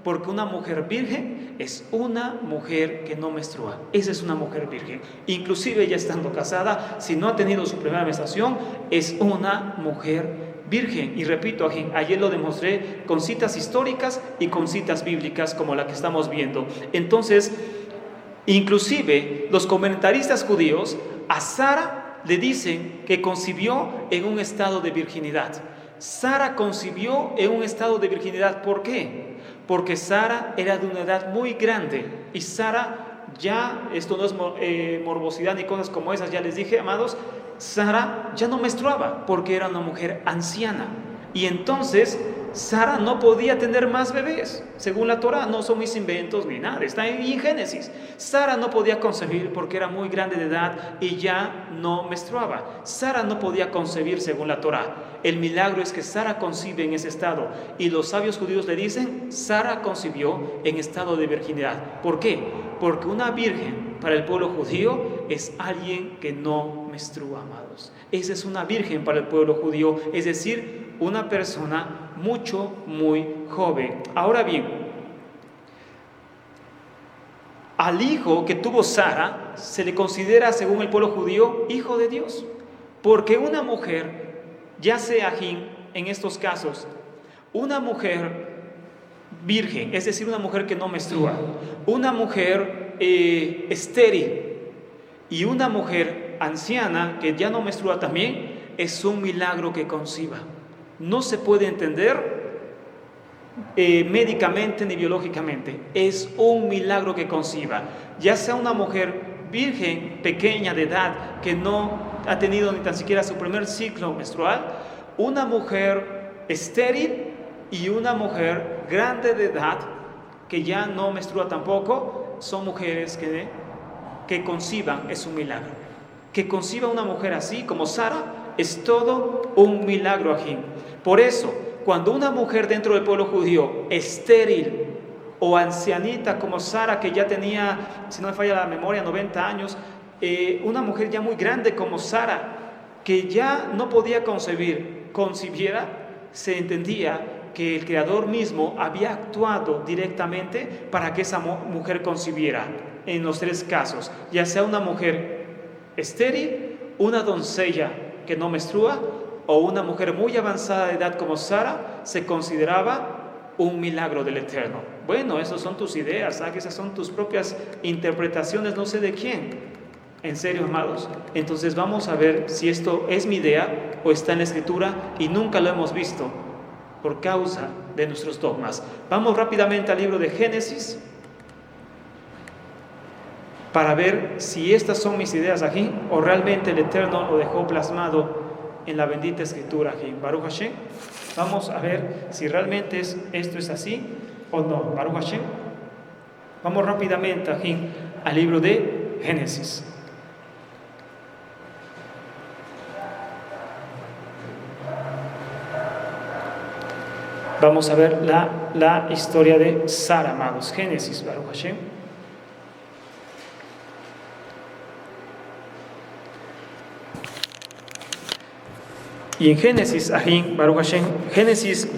porque una mujer virgen es una mujer que no menstrua. Esa es una mujer virgen. Inclusive ella estando casada, si no ha tenido su primera menstruación, es una mujer virgen. Y repito, ayer lo demostré con citas históricas y con citas bíblicas como la que estamos viendo. Entonces, inclusive los comentaristas judíos a Sara le dicen que concibió en un estado de virginidad. Sara concibió en un estado de virginidad. ¿Por qué? Porque Sara era de una edad muy grande y Sara ya, esto no es morbosidad ni cosas como esas, ya les dije, amados, Sara ya no menstruaba porque era una mujer anciana. Y entonces Sara no podía tener más bebés. Según la Torá, no son mis inventos ni nada, está ahí en Génesis. Sara no podía concebir porque era muy grande de edad y ya no menstruaba. Sara no podía concebir según la Torá. El milagro es que Sara concibe en ese estado. Y los sabios judíos le dicen, Sara concibió en estado de virginidad. ¿Por qué? Porque una virgen para el pueblo judío es alguien que no menstrua, amados. Esa es una virgen para el pueblo judío, es decir, una persona muy joven. Ahora bien, al hijo que tuvo Sara se le considera, según el pueblo judío, hijo de Dios. Porque una mujer, ya sea en estos casos, una mujer virgen, es decir, una mujer que no menstrua, una mujer estéril y una mujer anciana que ya no menstrua también, es un milagro que conciba. No se puede entender médicamente ni biológicamente, es un milagro que conciba. Ya sea una mujer virgen, pequeña de edad, que no ha tenido ni tan siquiera su primer ciclo menstrual, una mujer estéril y una mujer grande de edad que ya no menstrua tampoco, son mujeres que conciban, es un milagro. Que conciba una mujer así como Sara es todo un milagro, ajín. Por eso, cuando una mujer dentro del pueblo judío, estéril o ancianita como Sara, que ya tenía, si no me falla la memoria, 90 años, una mujer ya muy grande como Sara, que ya no podía concibiera, se entendía que el Creador mismo había actuado directamente para que esa mujer concibiera en los tres casos, ya sea una mujer estéril, una doncella que no menstrua o una mujer muy avanzada de edad como Sara, se consideraba un milagro del Eterno. Bueno, esas son tus ideas, ¿sabes? Esas son tus propias interpretaciones, no sé de quién. En serio, amados. Entonces vamos a ver si esto es mi idea o está en la Escritura y nunca lo hemos visto por causa de nuestros dogmas. Vamos rápidamente al libro de Génesis para ver si estas son mis ideas aquí o realmente el Eterno lo dejó plasmado en la bendita Escritura aquí. Baruch Hashem. Vamos a ver si realmente esto es así o no. Baruch Hashem. Vamos rápidamente aquí al libro de Génesis. Vamos a ver la historia de Sara, amados. Génesis, Baruch Hashem. Y en Génesis, Ahim, Baruch Hashem, Génesis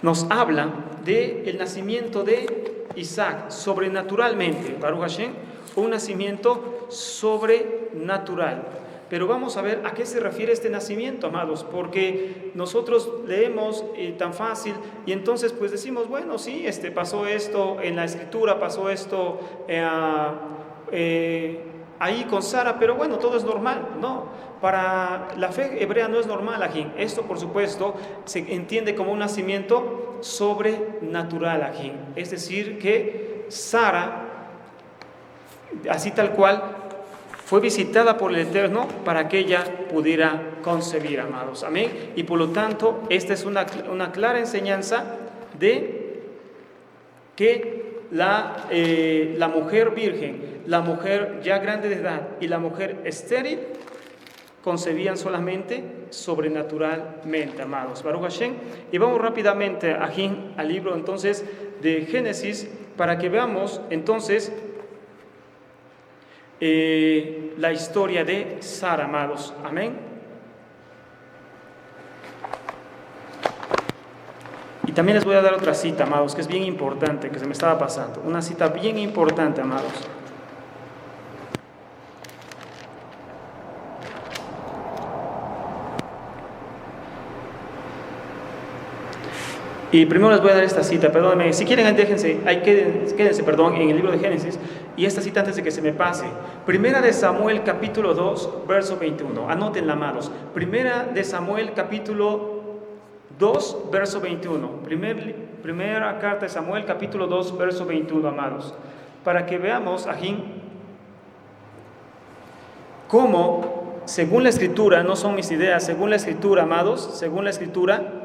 nos habla del nacimiento de Isaac sobrenaturalmente, Baruch Hashem, un nacimiento sobrenatural. Pero vamos a ver a qué se refiere este nacimiento, amados, porque nosotros leemos tan fácil y entonces pues decimos, bueno, sí, pasó esto en la Escritura, pasó esto ahí con Sara, pero bueno, todo es normal. No, para la fe hebrea no es normal aquí. Esto, por supuesto, se entiende como un nacimiento sobrenatural aquí. Es decir, que Sara, así tal cual, fue visitada por el Eterno para que ella pudiera concebir, amados. Amén. Y por lo tanto, esta es una clara enseñanza de que la mujer virgen, la mujer ya grande de edad y la mujer estéril concebían solamente sobrenaturalmente, amados. Baruch Hashem. Y vamos rápidamente aquí al libro entonces de Génesis para que veamos entonces la historia de Sara, amados. Amén. Y también les voy a dar otra cita, amados, que es bien importante, que se me estaba pasando. Una cita bien importante, amados. Y primero les voy a dar esta cita, perdónenme, si quieren quédense en el libro de Génesis, y esta cita antes de que se me pase. Primera de Samuel capítulo 2, verso 21, anótenla, amados. Primera de Samuel capítulo 2, verso 21, primera carta de Samuel capítulo 2, verso 21, amados, para que veamos aquí cómo, según la Escritura, no son mis ideas, según la Escritura, amados, según la Escritura,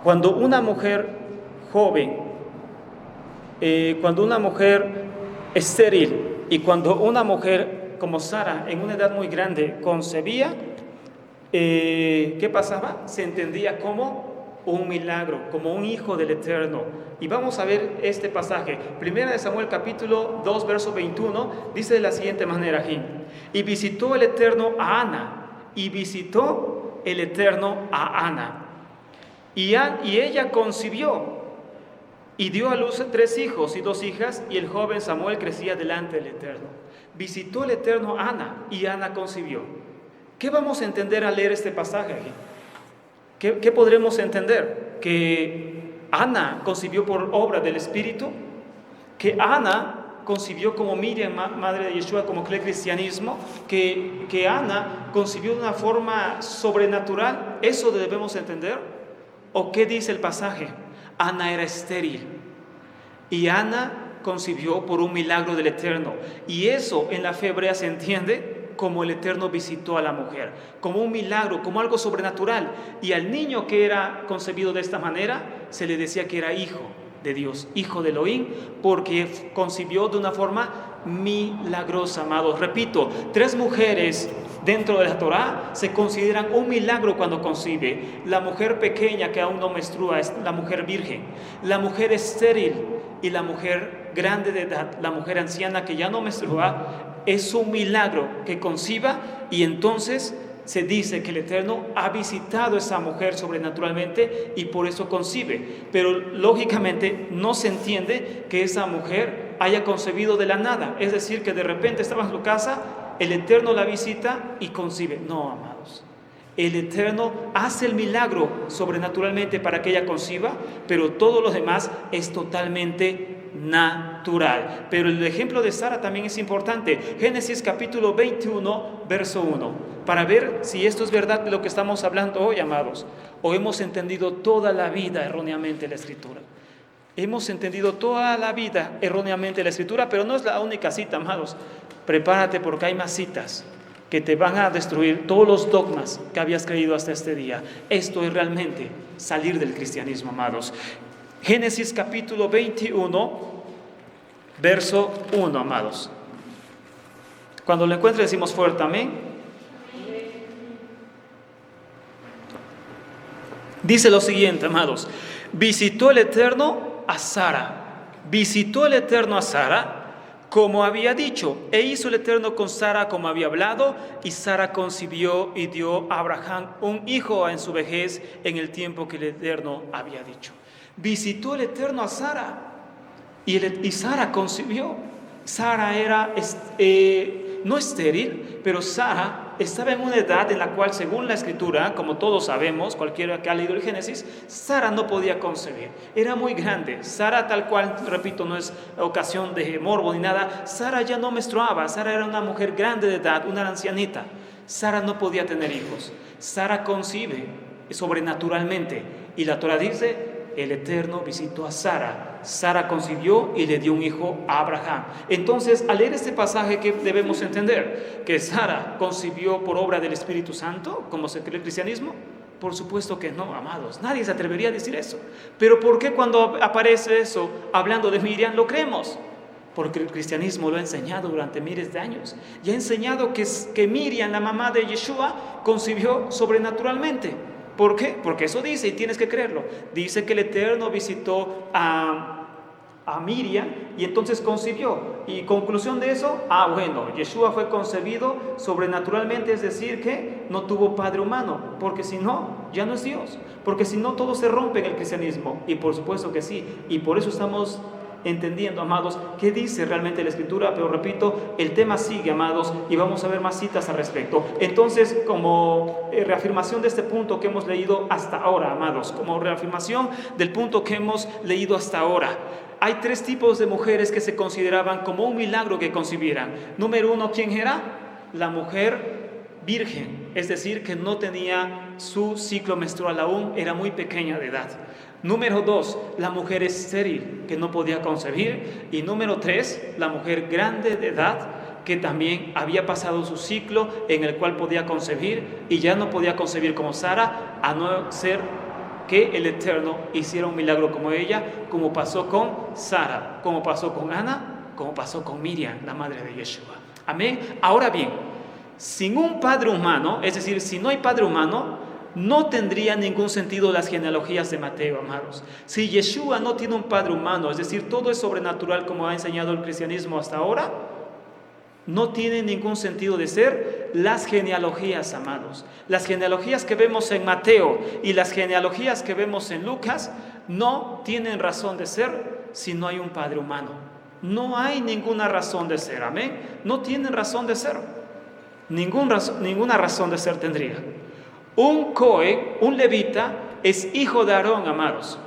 Cuando una mujer joven, cuando una mujer estéril y cuando una mujer como Sara en una edad muy grande concebía, ¿qué pasaba? Se entendía como un milagro, como un hijo del Eterno. Y vamos a ver este pasaje. Primera de Samuel capítulo 2 verso 21 dice de la siguiente manera aquí: y visitó el Eterno a Ana, y visitó el Eterno a Ana, y ella concibió y dio a luz 3 hijos y 2 hijas, y el joven Samuel crecía delante del Eterno. Visitó el Eterno a Ana, y Ana concibió. ¿Qué vamos a entender al leer este pasaje aquí? ¿Qué podremos entender? Que Ana concibió por obra del Espíritu, que Ana concibió como Miriam, madre de Yeshua, como cree el cristianismo, que Ana concibió de una forma sobrenatural. ¿Eso debemos entender? ¿O qué dice el pasaje? Ana era estéril y Ana concibió por un milagro del Eterno, y eso en la fe hebrea se entiende como el Eterno visitó a la mujer, como un milagro, como algo sobrenatural. Y al niño que era concebido de esta manera se le decía que era hijo de Dios, hijo de Elohim, porque concibió de una forma milagrosa, amados. Repito, 3 mujeres dentro de la Torá se consideran un milagro cuando concibe. La mujer pequeña que aún no menstrua es la mujer virgen, la mujer estéril y la mujer grande de edad, la mujer anciana que ya no menstrua. Es un milagro que conciba, y entonces se dice que el Eterno ha visitado a esa mujer sobrenaturalmente y por eso concibe. Pero lógicamente no se entiende que esa mujer haya concebido de la nada, es decir, que de repente estaba en su casa, el Eterno la visita y concibe. No, amados. El Eterno hace el milagro sobrenaturalmente para que ella conciba, pero todo lo demás es totalmente natural. Pero el ejemplo de Sara también es importante. Génesis capítulo 21 verso 1, para ver si esto es verdad de lo que estamos hablando hoy, amados, o hemos entendido toda la vida erróneamente la Escritura. Hemos entendido toda la vida erróneamente la Escritura, pero no es la única cita, amados. Prepárate, porque hay más citas que te van a destruir todos los dogmas que habías creído hasta este día. Esto es realmente salir del cristianismo, amados. Génesis capítulo 21, verso 1, amados. Cuando lo encuentre decimos fuerte amén. Dice lo siguiente, amados: visitó el Eterno a Sara, visitó el Eterno a Sara como había dicho, e hizo el Eterno con Sara como había hablado, y Sara concibió y dio a Abraham un hijo en su vejez, en el tiempo que el Eterno había dicho. Visitó el Eterno a Sara y Sara concibió. Sara era no estéril, pero Sara estaba en una edad en la cual, según la Escritura, como todos sabemos, cualquiera que ha leído el Génesis, Sara no podía concebir, era muy grande. Sara, tal cual, repito, no es ocasión de morbo ni nada, Sara ya no menstruaba. Sara era una mujer grande de edad, una ancianita. Sara no podía tener hijos. Sara concibe sobrenaturalmente, y la Torah dice: el Eterno visitó a Sara, Sara concibió y le dio un hijo a Abraham. Entonces, al leer este pasaje, ¿qué debemos entender? ¿Que Sara concibió por obra del Espíritu Santo, como se cree el cristianismo? Por supuesto que no, amados. Nadie se atrevería a decir eso. Pero ¿por qué cuando aparece eso, hablando de Miriam, lo creemos? Porque el cristianismo lo ha enseñado durante miles de años. Y ha enseñado que Miriam, la mamá de Yeshua, concibió sobrenaturalmente. ¿Por qué? Porque eso dice, y tienes que creerlo. Dice que el Eterno visitó a Miriam y entonces concibió. Y conclusión de eso, bueno, Yeshua fue concebido sobrenaturalmente, es decir, que no tuvo padre humano, porque si no, ya no es Dios. Porque si no, todo se rompe en el cristianismo. Y por supuesto que sí. Y por eso estamos entendiendo, amados, qué dice realmente la Escritura. Pero repito, el tema sigue, amados, y vamos a ver más citas al respecto. Entonces, como reafirmación de este punto que hemos leído hasta ahora, amados, como reafirmación del punto que hemos leído hasta ahora, hay 3 tipos de mujeres que se consideraban como un milagro que concibieran. Número 1, ¿quién era? La mujer virgen, es decir, que no tenía su ciclo menstrual aún, era muy pequeña de edad. Número 2, la mujer estéril, que no podía concebir. Y número 3, la mujer grande de edad, que también había pasado su ciclo en el cual podía concebir y ya no podía concebir como Sara, a no ser que el Eterno hiciera un milagro como ella, como pasó con Sara, como pasó con Ana, como pasó con Miriam, la madre de Yeshua. Amén. Ahora bien, sin un padre humano, es decir, si no hay padre humano, no tendría ningún sentido las genealogías de Mateo, amados. Si Yeshua no tiene un padre humano, es decir, todo es sobrenatural como ha enseñado el cristianismo hasta ahora, no tiene ningún sentido de ser las genealogías, amados. Las genealogías que vemos en Mateo y las genealogías que vemos en Lucas no tienen razón de ser si no hay un padre humano. No hay ninguna razón de ser, amén. No tienen razón de ser. Ninguna razón de ser tendría. Un Cohen, un levita, es hijo de Aarón, amados.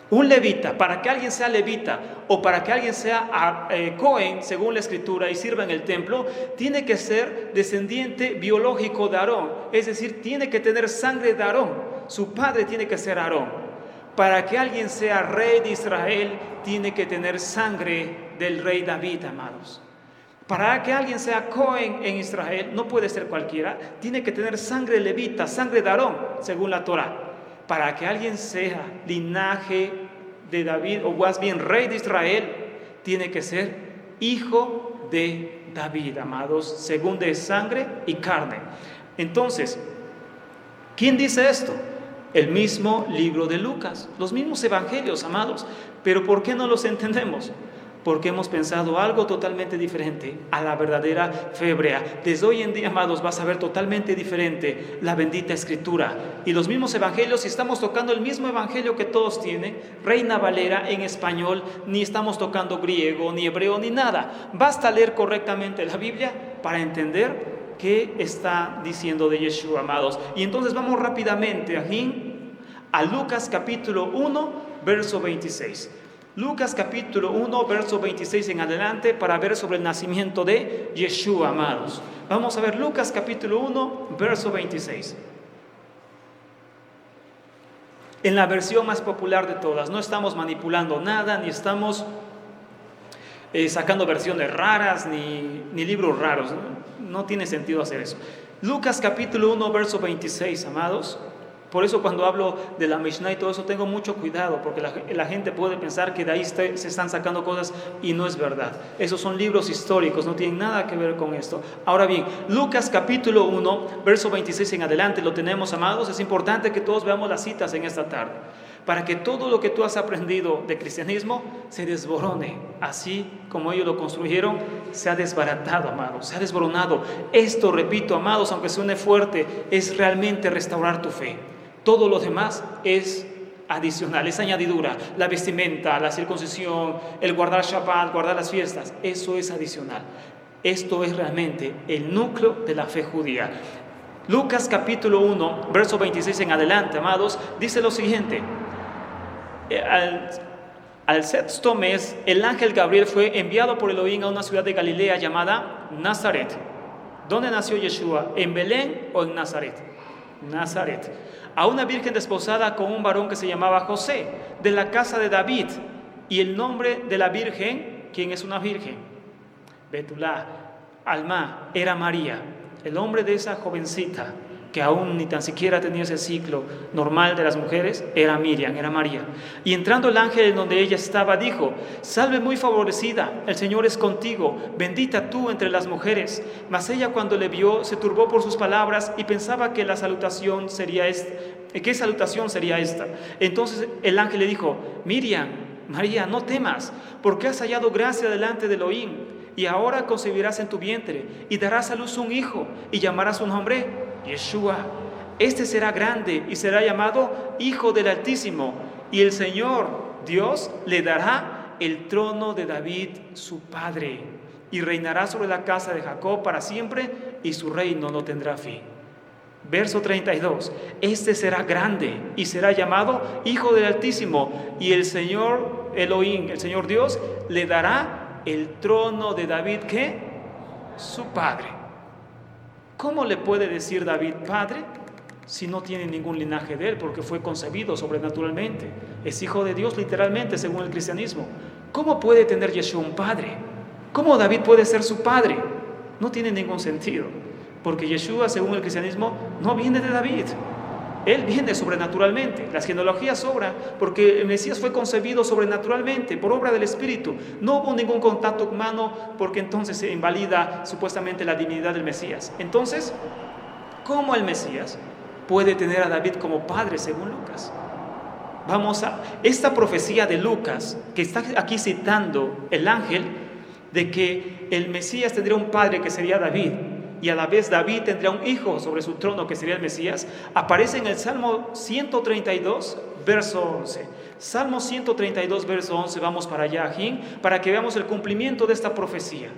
Un levita, para que alguien sea levita o para que alguien sea Cohen, según la escritura, y sirva en el templo, tiene que ser descendiente biológico de Aarón, es decir, tiene que tener sangre de Aarón, su padre tiene que ser Aarón. Para que alguien sea rey de Israel, tiene que tener sangre del rey David, amados. Para que alguien sea Cohen en Israel, no puede ser cualquiera, tiene que tener sangre levita, sangre de Aarón, según la Torah. Para que alguien sea linaje de David, o más bien rey de Israel, tiene que ser hijo de David, amados, según de sangre y carne. Entonces, ¿quién dice esto? El mismo libro de Lucas, los mismos evangelios, amados. Pero ¿por qué no los entendemos? Porque hemos pensado algo totalmente diferente a la verdadera fe hebrea. Desde hoy en día, amados, vas a ver totalmente diferente la bendita escritura. Y los mismos evangelios, si estamos tocando el mismo evangelio que todos tienen, Reina Valera en español, ni estamos tocando griego, ni hebreo, ni nada. Basta leer correctamente la Biblia para entender qué está diciendo de Yeshua, amados. Y entonces vamos rápidamente a Lucas capítulo 1, verso 26. Lucas capítulo 1, verso 26 en adelante, para ver sobre el nacimiento de Yeshua, amados. Vamos a ver Lucas capítulo 1, verso 26. En la versión más popular de todas. No estamos manipulando nada, ni estamos sacando versiones raras, ni libros raros. No tiene sentido hacer eso. Lucas capítulo 1, verso 26, amados. Por eso cuando hablo de la Mishnah y todo eso tengo mucho cuidado, porque la gente puede pensar que de ahí se están sacando cosas y no es verdad. Esos son libros históricos, no tienen nada que ver con esto. Ahora bien, Lucas capítulo 1, verso 26 en adelante, lo tenemos, amados. Es importante que todos veamos las citas en esta tarde, para que todo lo que tú has aprendido de cristianismo se desborone, así como ellos lo construyeron, se ha desbaratado, amados, se ha desboronado. Esto, repito, amados, aunque suene fuerte, es realmente restaurar tu fe. Todo lo demás es adicional, es añadidura. La vestimenta, la circuncisión, el guardar Shabbat, guardar las fiestas, eso es adicional. Esto es realmente el núcleo de la fe judía. Lucas capítulo 1, verso 26 en adelante, amados, dice lo siguiente. Al sexto mes, el ángel Gabriel fue enviado por Elohim a una ciudad de Galilea llamada Nazaret. ¿Dónde nació Yeshua? ¿En Belén o en Nazaret? Nazaret. A una virgen desposada con un varón que se llamaba José, de la casa de David. Y el nombre de la virgen, ¿quién es una virgen? Betulá, Alma, era María. El nombre de esa jovencita, que aún ni tan siquiera tenía ese ciclo normal de las mujeres, era Miriam, era María. Y entrando el ángel en donde ella estaba, dijo: salve muy favorecida, el Señor es contigo, bendita tú entre las mujeres. Mas ella, cuando le vio, se turbó por sus palabras y pensaba que la salutación sería ¿qué salutación sería esta? Entonces el ángel le dijo: Miriam, María, no temas, porque has hallado gracia delante de Elohim. Y ahora concebirás en tu vientre y darás a luz un hijo y llamarás su nombre Yeshua. Este será grande y será llamado Hijo del Altísimo, y el Señor Dios le dará el trono de David su padre, y reinará sobre la casa de Jacob para siempre, y su reino no tendrá fin. Verso 32. Este será grande y será llamado Hijo del Altísimo, y el Señor Elohim, el Señor Dios, le dará el trono de David, ¿qué? Su padre. ¿Cómo le puede decir David padre si no tiene ningún linaje de él? Porque fue concebido sobrenaturalmente. Es hijo de Dios literalmente, según el cristianismo. ¿Cómo puede tener Yeshua un padre? ¿Cómo David puede ser su padre? No tiene ningún sentido, porque Yeshua, según el cristianismo, no viene de David. Él viene sobrenaturalmente. Las genealogías sobran porque el Mesías fue concebido sobrenaturalmente, por obra del Espíritu. No hubo ningún contacto humano porque entonces se invalida supuestamente la divinidad del Mesías. Entonces, ¿cómo el Mesías puede tener a David como padre según Lucas? Vamos a esta profecía de Lucas que está aquí citando el ángel, de que el Mesías tendría un padre que sería David, y a la vez David tendría un hijo sobre su trono que sería el Mesías, aparece en el Salmo 132, verso 11. Salmo 132, verso 11, vamos para allá, Ajín, para que veamos el cumplimiento de esta profecía.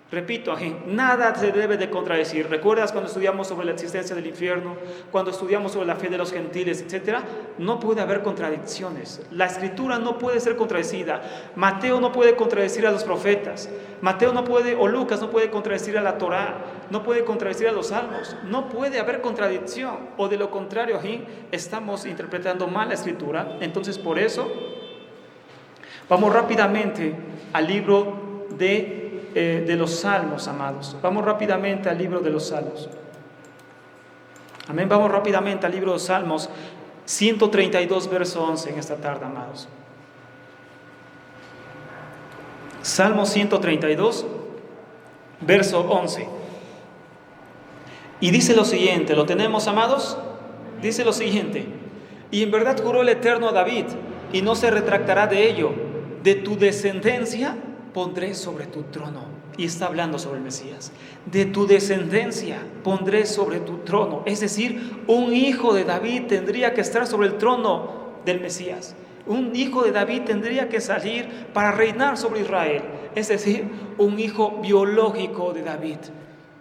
Repito, Ajín, nada se debe de contradecir. ¿Recuerdas cuando estudiamos sobre la existencia del infierno? Cuando estudiamos sobre la fe de los gentiles, etcétera? No puede haber contradicciones. La escritura no puede ser contradecida. Mateo no puede contradecir a los profetas. Mateo no puede, o Lucas no puede contradecir a la Torá. No puede contradecir a los salmos. No puede haber contradicción. O de lo contrario, Ajín, estamos interpretando mal la escritura. Entonces, por eso, vamos rápidamente al libro de los Salmos, amados. Vamos rápidamente al libro de los Salmos. Amén. Vamos rápidamente al libro de los Salmos 132, verso 11 en esta tarde, amados. Salmo 132, verso 11. Y dice lo siguiente, ¿lo tenemos, amados? Dice lo siguiente: y en verdad juró el Eterno a David, y no se retractará de ello, de tu descendencia pondré sobre tu trono. Y está hablando sobre el Mesías. De tu descendencia pondré sobre tu trono. Es decir, un hijo de David tendría que estar sobre el trono del Mesías. Un hijo de David tendría que salir para reinar sobre Israel. Es decir, un hijo biológico de David.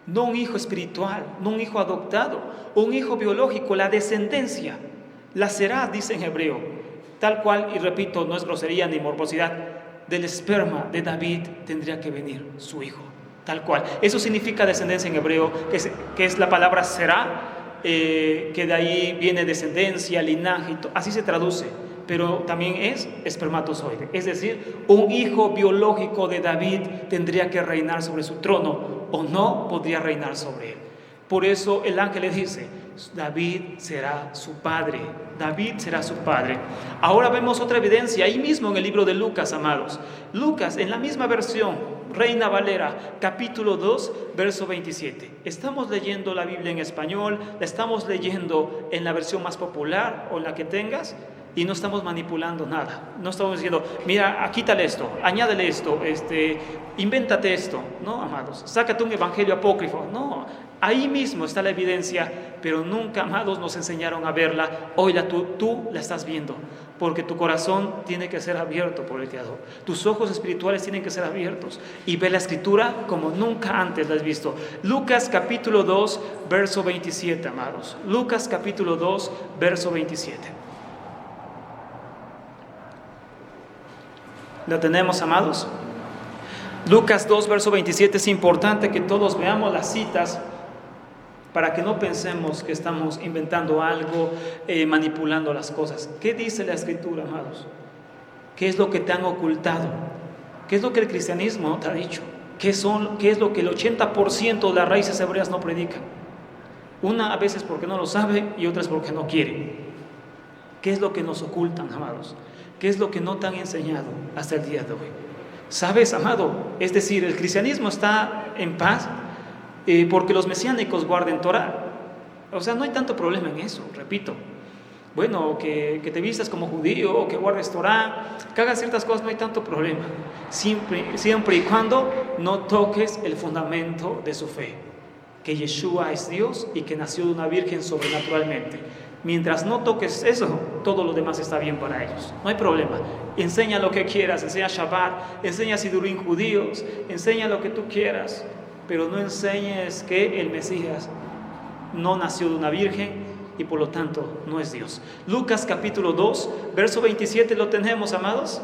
No un hijo espiritual, no un hijo adoptado. Un hijo biológico, la descendencia. La será, dice en hebreo. Tal cual, y repito, no es grosería ni morbosidad, del esperma de David tendría que venir su hijo, tal cual. Eso significa descendencia en hebreo, que es la palabra será, que de ahí viene descendencia, linaje, así se traduce, pero también es espermatozoide. Es decir, un hijo biológico de David tendría que reinar sobre su trono, o no podría reinar sobre él. Por eso el ángel le dice: David será su padre. David será su padre. Ahora vemos otra evidencia ahí mismo en el libro de Lucas, amados. Lucas, en la misma versión, Reina Valera, capítulo 2, verso 27. Estamos leyendo la Biblia en español, la estamos leyendo en la versión más popular o en la que tengas, y no estamos manipulando nada. No estamos diciendo: mira, quítale esto, añádele esto, invéntate esto. No, amados, sácate un evangelio apócrifo. No, ahí mismo está la evidencia, pero nunca, amados, nos enseñaron a verla. Hoy tú la estás viendo, porque tu corazón tiene que ser abierto por el Creador. Tus ojos espirituales tienen que ser abiertos y ver la escritura como nunca antes la has visto. Lucas capítulo 2, verso 27, amados. Lucas capítulo 2, verso 27. ¿La tenemos, amados? Lucas 2, verso 27. Es importante que todos veamos las citas para que no pensemos que estamos inventando algo, manipulando las cosas. ¿Qué dice la escritura, amados? ¿Qué es lo que te han ocultado? ¿Qué es lo que el cristianismo te ha dicho? ¿Qué es lo que el 80% de las raíces hebreas no predican? Una a veces porque no lo sabe y otras porque no quiere. ¿Qué es lo que nos ocultan, amados? ¿Qué es lo que no te han enseñado hasta el día de hoy? ¿Sabes, amado? Es decir, el cristianismo está en paz porque los mesiánicos guarden Torah. O sea, no hay tanto problema en eso, repito. Bueno, que te vistas como judío o que guardes Torah, que hagas ciertas cosas, no hay tanto problema. Siempre y cuando no toques el fundamento de su fe, que Yeshua es Dios y que nació de una virgen sobrenaturalmente. Mientras no toques eso, todo lo demás está bien para ellos. No hay problema. Enseña lo que quieras, enseña Shabbat, enseña Sidurín judíos, enseña lo que tú quieras, pero no enseñes que el Mesías no nació de una virgen y por lo tanto no es Dios. Lucas capítulo 2, verso 27, ¿lo tenemos, amados?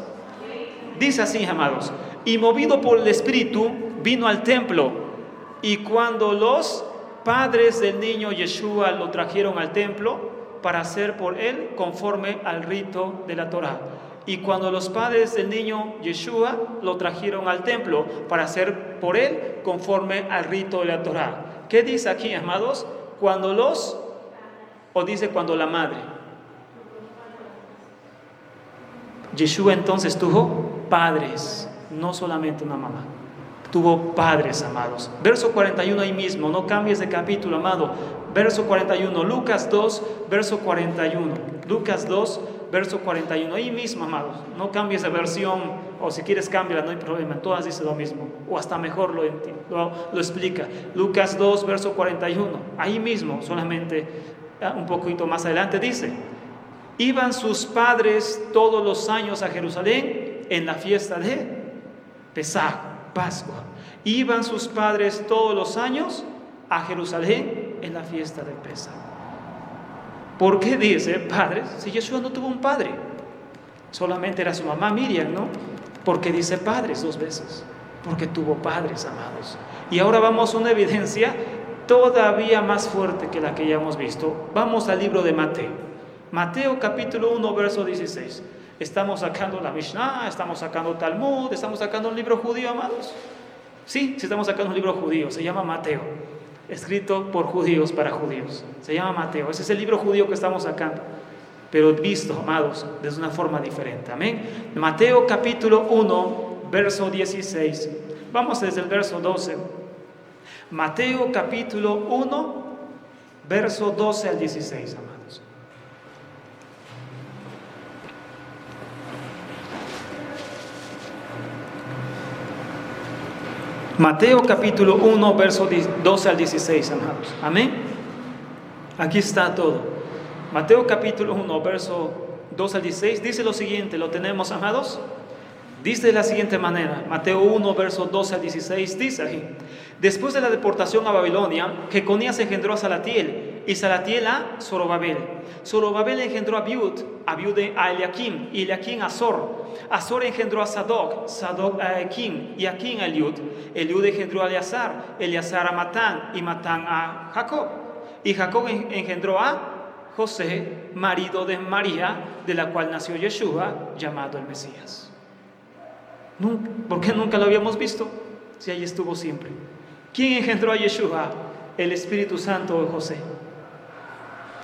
Dice así, amados: y movido por el Espíritu vino al templo, y cuando los padres del niño Yeshua lo trajeron al templo para hacer por él conforme al rito de la Torá. Y cuando los padres del niño Yeshua lo trajeron al templo para hacer por él conforme al rito de la Torá. ¿Qué dice aquí, amados? Cuando los ¿O dice cuando la madre? Yeshua entonces tuvo padres, no solamente una mamá. Tuvo padres, amados. Verso 41 ahí mismo, no cambies de capítulo, amado. Verso 41, Lucas 2, verso 41. Lucas 2, verso 41. Ahí mismo, amados. No cambies de versión, o si quieres cámbiala, no hay problema. Todas dicen lo mismo, o hasta mejor lo explica. Lucas 2, verso 41. Ahí mismo, solamente un poquito más adelante dice: iban sus padres todos los años a Jerusalén en la fiesta de Pesaj, Pascua. Iban sus padres todos los años a Jerusalén en la fiesta de Pesaj. ¿Por qué dice padres? Si Yeshua no tuvo un padre, solamente era su mamá Miriam, ¿no? ¿Por qué dice padres 2 veces? Porque tuvo padres, amados. Y ahora vamos a una evidencia todavía más fuerte que la que ya hemos visto. Vamos al libro de Mateo. Mateo capítulo 1, verso 16. Estamos sacando la Mishnah, estamos sacando Talmud, estamos sacando un libro judío, amados. Sí, estamos sacando un libro judío, se llama Mateo, escrito por judíos para judíos. Se llama Mateo, ese es el libro judío que estamos sacando, pero visto, amados, desde una forma diferente. Amén. Mateo capítulo 1, verso 16. Vamos desde el verso 12. Mateo capítulo 1, verso 12 al 16, amados. Mateo capítulo 1, verso 12 al 16, amados. Amén. Aquí está todo. Mateo capítulo 1, verso 12 al 16, dice lo siguiente, ¿lo tenemos, amados? Dice de la siguiente manera, Mateo 1, verso 12 al 16, dice aquí: después de la deportación a Babilonia, Jeconías engendró a Salatiel, y Salatiel a Zorobabel. Zorobabel engendró a Abiud a Eliakim, y Eliakim a Azor. Azor engendró a Sadoc, Sadoc a Ekim, y Ekim a Eliud. Eliud engendró a Eleazar a Matán, y Matán a Jacob. Y Jacob engendró a José, marido de María, de la cual nació Yeshua, llamado el Mesías. ¿Por qué nunca lo habíamos visto? Si ahí estuvo siempre. ¿Quién engendró a Yeshua? El Espíritu Santo de José.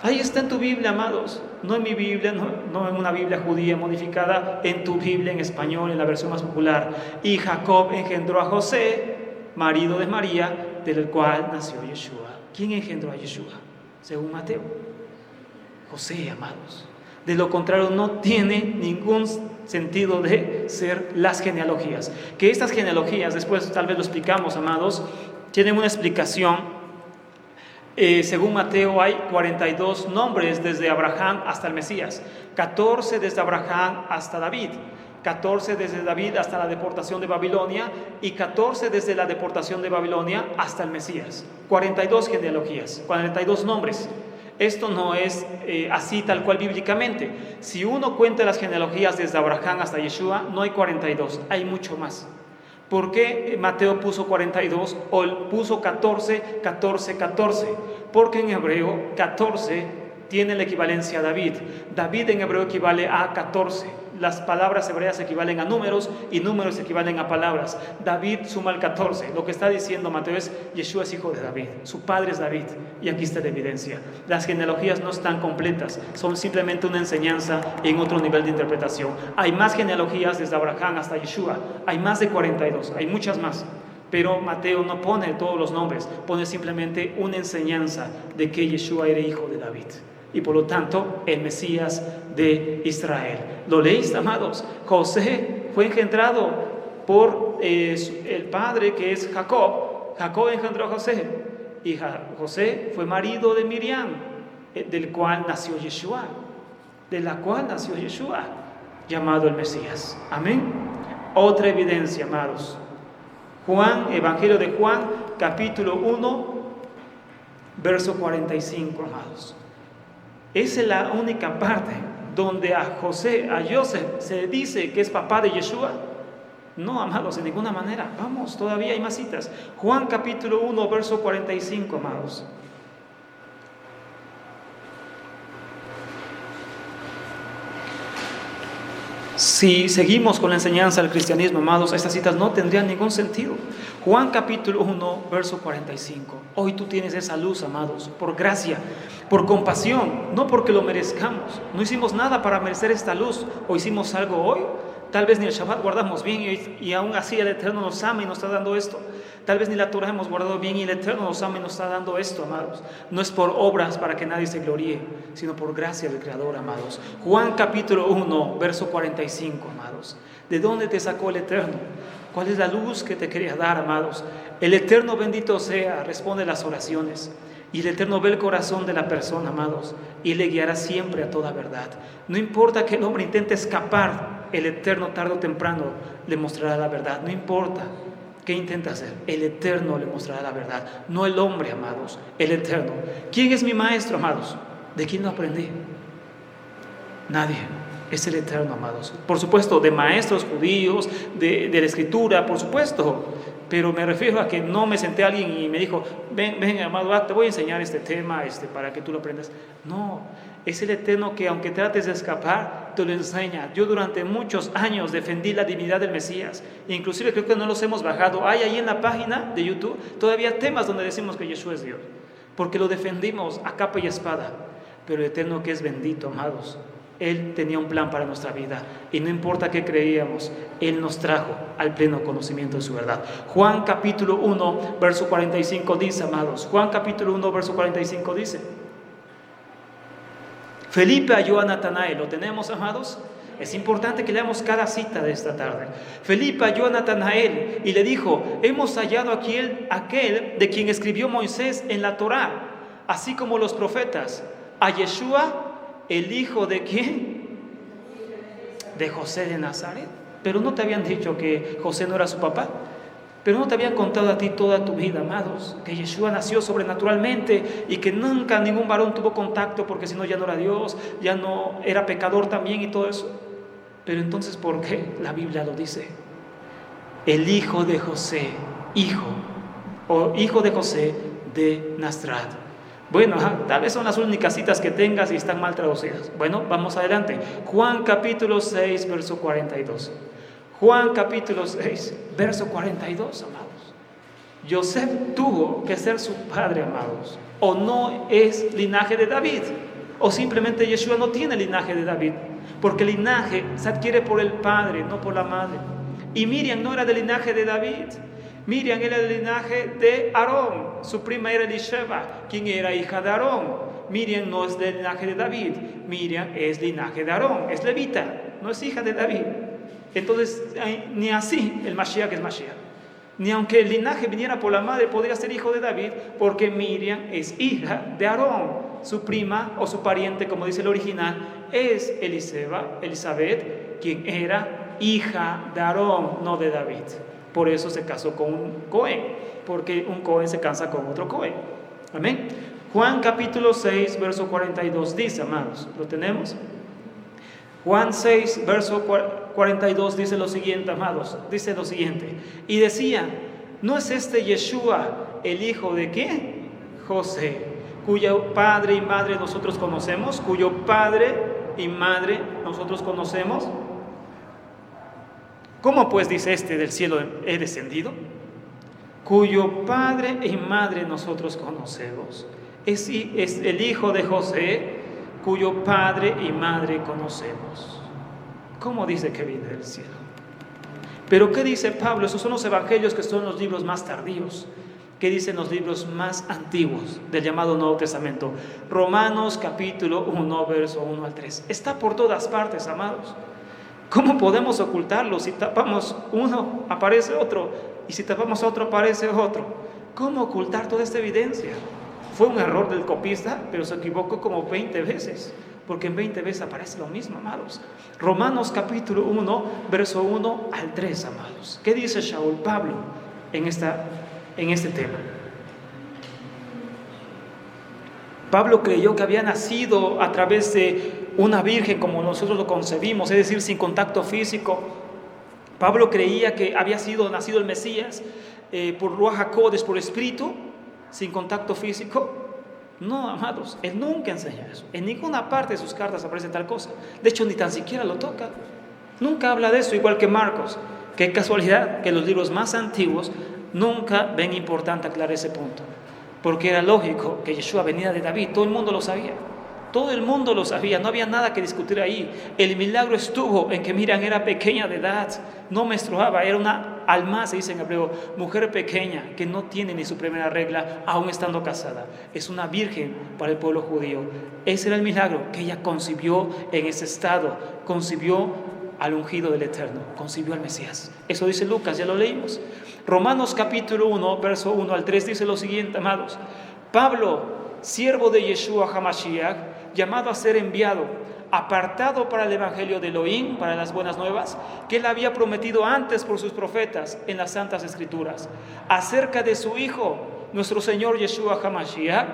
Ahí está en tu Biblia, amados. No en mi Biblia, no en una Biblia judía modificada, en tu Biblia en español, en la versión más popular. Y Jacob engendró a José, marido de María, del cual nació Yeshua. ¿Quién engendró a Yeshua? Según Mateo. José, amados. De lo contrario, no tiene ningún sentido de ser las genealogías. Que estas genealogías, después tal vez lo explicamos, amados, tienen una explicación. Según Mateo hay 42 nombres desde Abraham hasta el Mesías, 14 desde Abraham hasta David, 14 desde David hasta la deportación de Babilonia y 14 desde la deportación de Babilonia hasta el Mesías. 42 genealogías, 42 nombres. Esto no es así tal cual bíblicamente. Si uno cuenta las genealogías desde Abraham hasta Yeshua, no hay 42, hay mucho más. ¿Por qué Mateo puso 42 o puso 14, 14, 14? Porque en hebreo 14 tiene la equivalencia a David. David en hebreo equivale a 14. Las palabras hebreas equivalen a números y números equivalen a palabras. David suma el 14. Lo que está diciendo Mateo es: Yeshua es hijo de David, su padre es David. Y aquí está la evidencia. Las genealogías no están completas, son simplemente una enseñanza en otro nivel de interpretación. Hay más genealogías desde Abraham hasta Yeshua, hay más de 42, hay muchas más. Pero Mateo no pone todos los nombres, pone simplemente una enseñanza de que Yeshua era hijo de David y por lo tanto el Mesías de Israel. ¿Lo leíste, amados? José fue engendrado por el padre, que es Jacob. Jacob engendró a José y José fue marido de Miriam, del cual nació Yeshua, llamado el Mesías. Amén. Otra evidencia, amados. Evangelio de Juan, capítulo 1, verso 45, amados. Esa es la única parte donde a Joseph se dice que es papá de Yeshua. No, amados, de ninguna manera. Vamos, todavía hay más citas. Juan capítulo 1, verso 45, amados. Si seguimos con la enseñanza del cristianismo, amados, estas citas no tendrían ningún sentido. Juan capítulo 1, verso 45. Hoy tú tienes esa luz, amados, por gracia, por compasión, no porque lo merezcamos. No hicimos nada para merecer esta luz, o hicimos algo hoy. Tal vez ni el Shabbat guardamos bien y aún así el Eterno nos ama y nos está dando esto. Tal vez ni la Torah hemos guardado bien y el Eterno nos ama y nos está dando esto, amados. No es por obras para que nadie se gloríe, sino por gracia del Creador, amados. Juan capítulo 1, verso 45, amados. ¿De dónde te sacó el Eterno? ¿Cuál es la luz que te quería dar, amados? El Eterno bendito sea, responde las oraciones. Y el Eterno ve el corazón de la persona, amados, y le guiará siempre a toda verdad. No importa que el hombre intente escapar, el Eterno tarde o temprano le mostrará la verdad. No importa qué intenta hacer, el Eterno le mostrará la verdad. No el hombre, amados, el Eterno. ¿Quién es mi maestro, amados? ¿De quién lo aprendí? Nadie. Es el Eterno, amados. Por supuesto, de maestros judíos, de la Escritura, por supuesto. Pero me refiero a que no me senté a alguien y me dijo, ven, amado, te voy a enseñar este tema para que tú lo aprendas. No, es el Eterno que aunque trates de escapar, te lo enseña. Yo durante muchos años defendí la divinidad del Mesías. Inclusive creo que no los hemos bajado. Hay ahí en la página de YouTube todavía temas donde decimos que Yeshua es Dios. Porque lo defendimos a capa y espada. Pero el Eterno que es bendito, amados, Él tenía un plan para nuestra vida y no importa qué creíamos, Él nos trajo al pleno conocimiento de su verdad. Juan capítulo 1, verso 45 dice, amados, Juan capítulo 1, verso 45 dice, Felipe halló a Natanael. ¿Lo tenemos, amados? Es importante que leamos cada cita de esta tarde. Felipe halló a Natanael y le dijo, hemos hallado aquí aquel de quien escribió Moisés en la Torá, así como los profetas, a Yeshua, ¿el hijo de quién? De José de Nazaret. Pero no te habían dicho que José no era su papá. Pero no te habían contado a ti toda tu vida, amados, que Yeshua nació sobrenaturalmente y que nunca ningún varón tuvo contacto porque si no ya no era Dios, ya no era pecador también y todo eso. Pero entonces, ¿por qué la Biblia lo dice? El hijo de José, hijo de José de Nazaret. Bueno, tal vez son las únicas citas que tengas y están mal traducidas. Bueno, vamos adelante. Juan capítulo 6, verso 42. Juan capítulo 6, verso 42, amados. Joseph tuvo que ser su padre, amados. O no es linaje de David. O simplemente Yeshua no tiene linaje de David. Porque el linaje se adquiere por el padre, no por la madre. Y Miriam no era del linaje de David. Miriam era del linaje de Aarón, su prima era Elisheba, quien era hija de Aarón. Miriam no es del linaje de David, Miriam es linaje de Aarón, es levita, no es hija de David. Entonces, ni así el Mashiach es Mashiach. Ni aunque el linaje viniera por la madre, podría ser hijo de David, porque Miriam es hija de Aarón. Su prima o su pariente, como dice el original, es Elizabeth, quien era hija de Aarón, no de David. Por eso se casó con un Cohen, porque un Cohen se casa con otro Cohen. Amén. Juan capítulo 6, verso 42 dice, amados, ¿lo tenemos? Juan 6, verso 42 dice lo siguiente, amados, dice lo siguiente. Y decía, ¿no es este Yeshua el hijo de qué? José, cuyo padre y madre nosotros conocemos, cuyo padre y madre nosotros conocemos. ¿Cómo pues dice este del cielo he descendido? Cuyo padre y madre nosotros conocemos. Es el hijo de José, cuyo padre y madre conocemos. ¿Cómo dice que viene del cielo? Pero ¿qué dice Pablo? Esos son los evangelios que son los libros más tardíos. ¿Qué dicen los libros más antiguos del llamado Nuevo Testamento? Romanos capítulo 1, verso 1 al 3. Está por todas partes, amados. ¿Cómo podemos ocultarlo? Si tapamos uno, aparece otro. Y si tapamos otro, aparece otro. ¿Cómo ocultar toda esta evidencia? Fue un error del copista, pero se equivocó como 20 veces. Porque en 20 veces aparece lo mismo, amados. Romanos capítulo 1, verso 1 al 3, amados. ¿Qué dice Shaul Pablo en este tema? Pablo creyó que había nacido a través de una virgen como nosotros lo concebimos, es decir, sin contacto físico. Pablo creía que había nacido el Mesías por Ruach HaKodesh, por Espíritu, sin contacto físico. No, amados, él nunca enseña eso. En ninguna parte de sus cartas aparece tal cosa. De hecho, ni tan siquiera lo toca. Nunca habla de eso, igual que Marcos. Qué casualidad que los libros más antiguos nunca ven importante aclarar ese punto. Porque era lógico que Yeshua venía de David, todo el mundo lo sabía. Todo el mundo lo sabía, no había nada que discutir ahí. El milagro estuvo en que Miriam era pequeña de edad, no menstruaba, era una alma, se dice en hebreo, mujer pequeña que no tiene ni su primera regla, aún estando casada. Es una virgen para el pueblo judío. Ese era el milagro, que ella concibió en ese estado, concibió al ungido del Eterno, concibió al Mesías. Eso dice Lucas, ya lo leímos. Romanos capítulo 1, verso 1 al 3 dice lo siguiente, amados. Pablo, siervo de Yeshua HaMashiach, llamado a ser enviado, apartado para el evangelio de Elohim, para las buenas nuevas, que él había prometido antes por sus profetas en las santas escrituras, acerca de su Hijo, nuestro Señor Yeshua HaMashiach,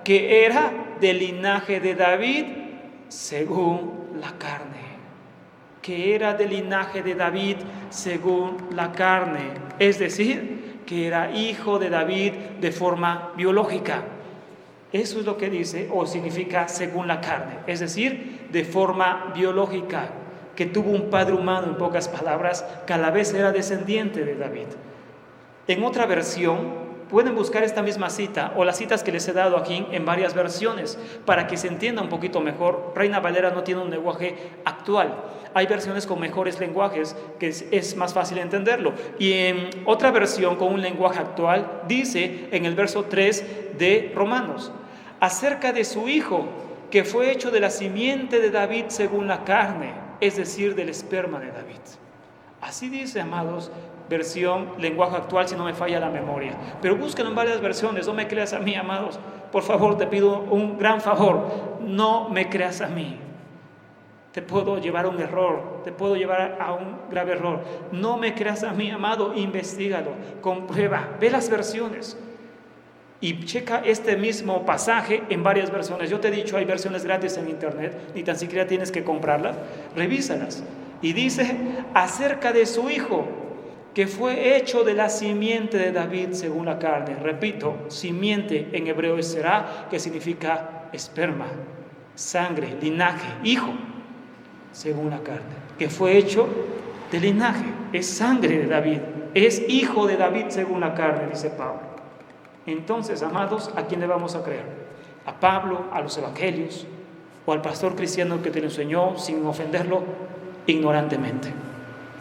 que era del linaje de David según la carne. Que era del linaje de David según la carne, es decir, que era hijo de David de forma biológica. Eso es lo que dice o significa según la carne, es decir, de forma biológica, que tuvo un padre humano, en pocas palabras, que a la vez era descendiente de David. En otra versión, pueden buscar esta misma cita o las citas que les he dado aquí en varias versiones para que se entienda un poquito mejor. Reina Valera no tiene un lenguaje actual. Hay versiones con mejores lenguajes que es más fácil entenderlo. Y en otra versión con un lenguaje actual dice en el verso 3 de Romanos, acerca de su Hijo, que fue hecho de la simiente de David según la carne, es decir, del esperma de David. Así dice, amados, versión, lenguaje actual, si no me falla la memoria. Pero búsquenlo en varias versiones, no me creas a mí, amados. Por favor, te pido un gran favor, no me creas a mí. Te puedo llevar a un error, te puedo llevar a un grave error. No me creas a mí, amado, investígalo, comprueba, ve las versiones. Y checa este mismo pasaje en varias versiones. Yo te he dicho, hay versiones gratis en internet, ni tan siquiera tienes que comprarlas. Revísalas. Y dice, acerca de su Hijo, que fue hecho de la simiente de David según la carne. Repito, simiente en hebreo es será, que significa esperma, sangre, linaje, hijo, según la carne. Que fue hecho de linaje, es sangre de David, es hijo de David según la carne, dice Pablo. Entonces, amados, ¿a quién le vamos a creer? ¿A Pablo, a los evangelios o al pastor cristiano que te lo enseñó sin ofenderlo ignorantemente?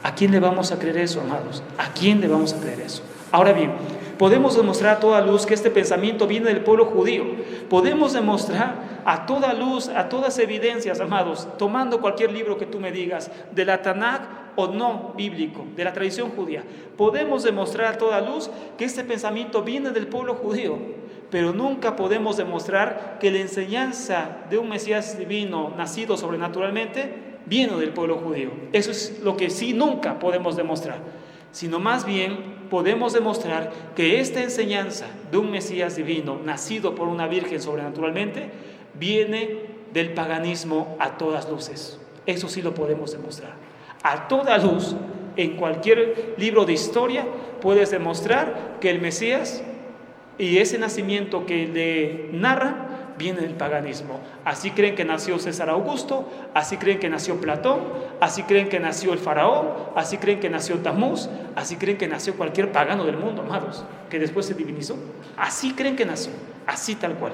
¿A quién le vamos a creer eso, amados? ¿A quién le vamos a creer eso? Ahora bien, podemos demostrar a toda luz que este pensamiento viene del pueblo judío. Podemos demostrar a toda luz, a todas evidencias, amados, tomando cualquier libro que tú me digas, de la Tanakh o no bíblico, de la tradición judía. Podemos demostrar a toda luz que este pensamiento viene del pueblo judío, pero nunca podemos demostrar que la enseñanza de un Mesías divino, nacido sobrenaturalmente, viene del pueblo judío. Eso es lo que sí nunca podemos demostrar, sino más bien podemos demostrar que esta enseñanza de un Mesías divino, nacido por una virgen sobrenaturalmente, viene del paganismo a todas luces. Eso sí lo podemos demostrar. A toda luz, en cualquier libro de historia, puedes demostrar que el Mesías y ese nacimiento que le narra viene del paganismo. Así creen que nació César Augusto, así creen que nació Platón, así creen que nació el faraón, así creen que nació Tamuz, así creen que nació cualquier pagano del mundo, amados, que después se divinizó. Así creen que nació, así tal cual.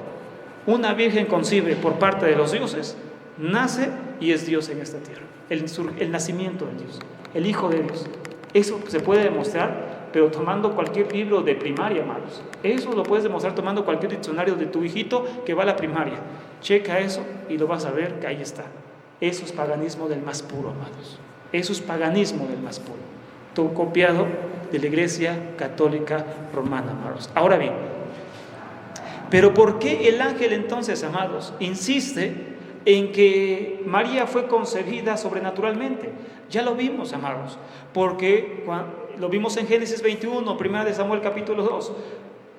Una virgen concibe por parte de los dioses, nace y es Dios en esta tierra. El nacimiento de Dios, el Hijo de Dios. Eso se puede demostrar, pero tomando cualquier libro de primaria, amados. Eso lo puedes demostrar tomando cualquier diccionario de tu hijito que va a la primaria. Checa eso y lo vas a ver que ahí está. Eso es paganismo del más puro, amados. Eso es paganismo del más puro. Todo copiado de la Iglesia Católica Romana, amados. Ahora bien, pero ¿por qué el ángel entonces, amados, insiste en que María fue concebida sobrenaturalmente? Ya lo vimos, amados, porque lo vimos en Génesis 21, 1 de Samuel capítulo 2,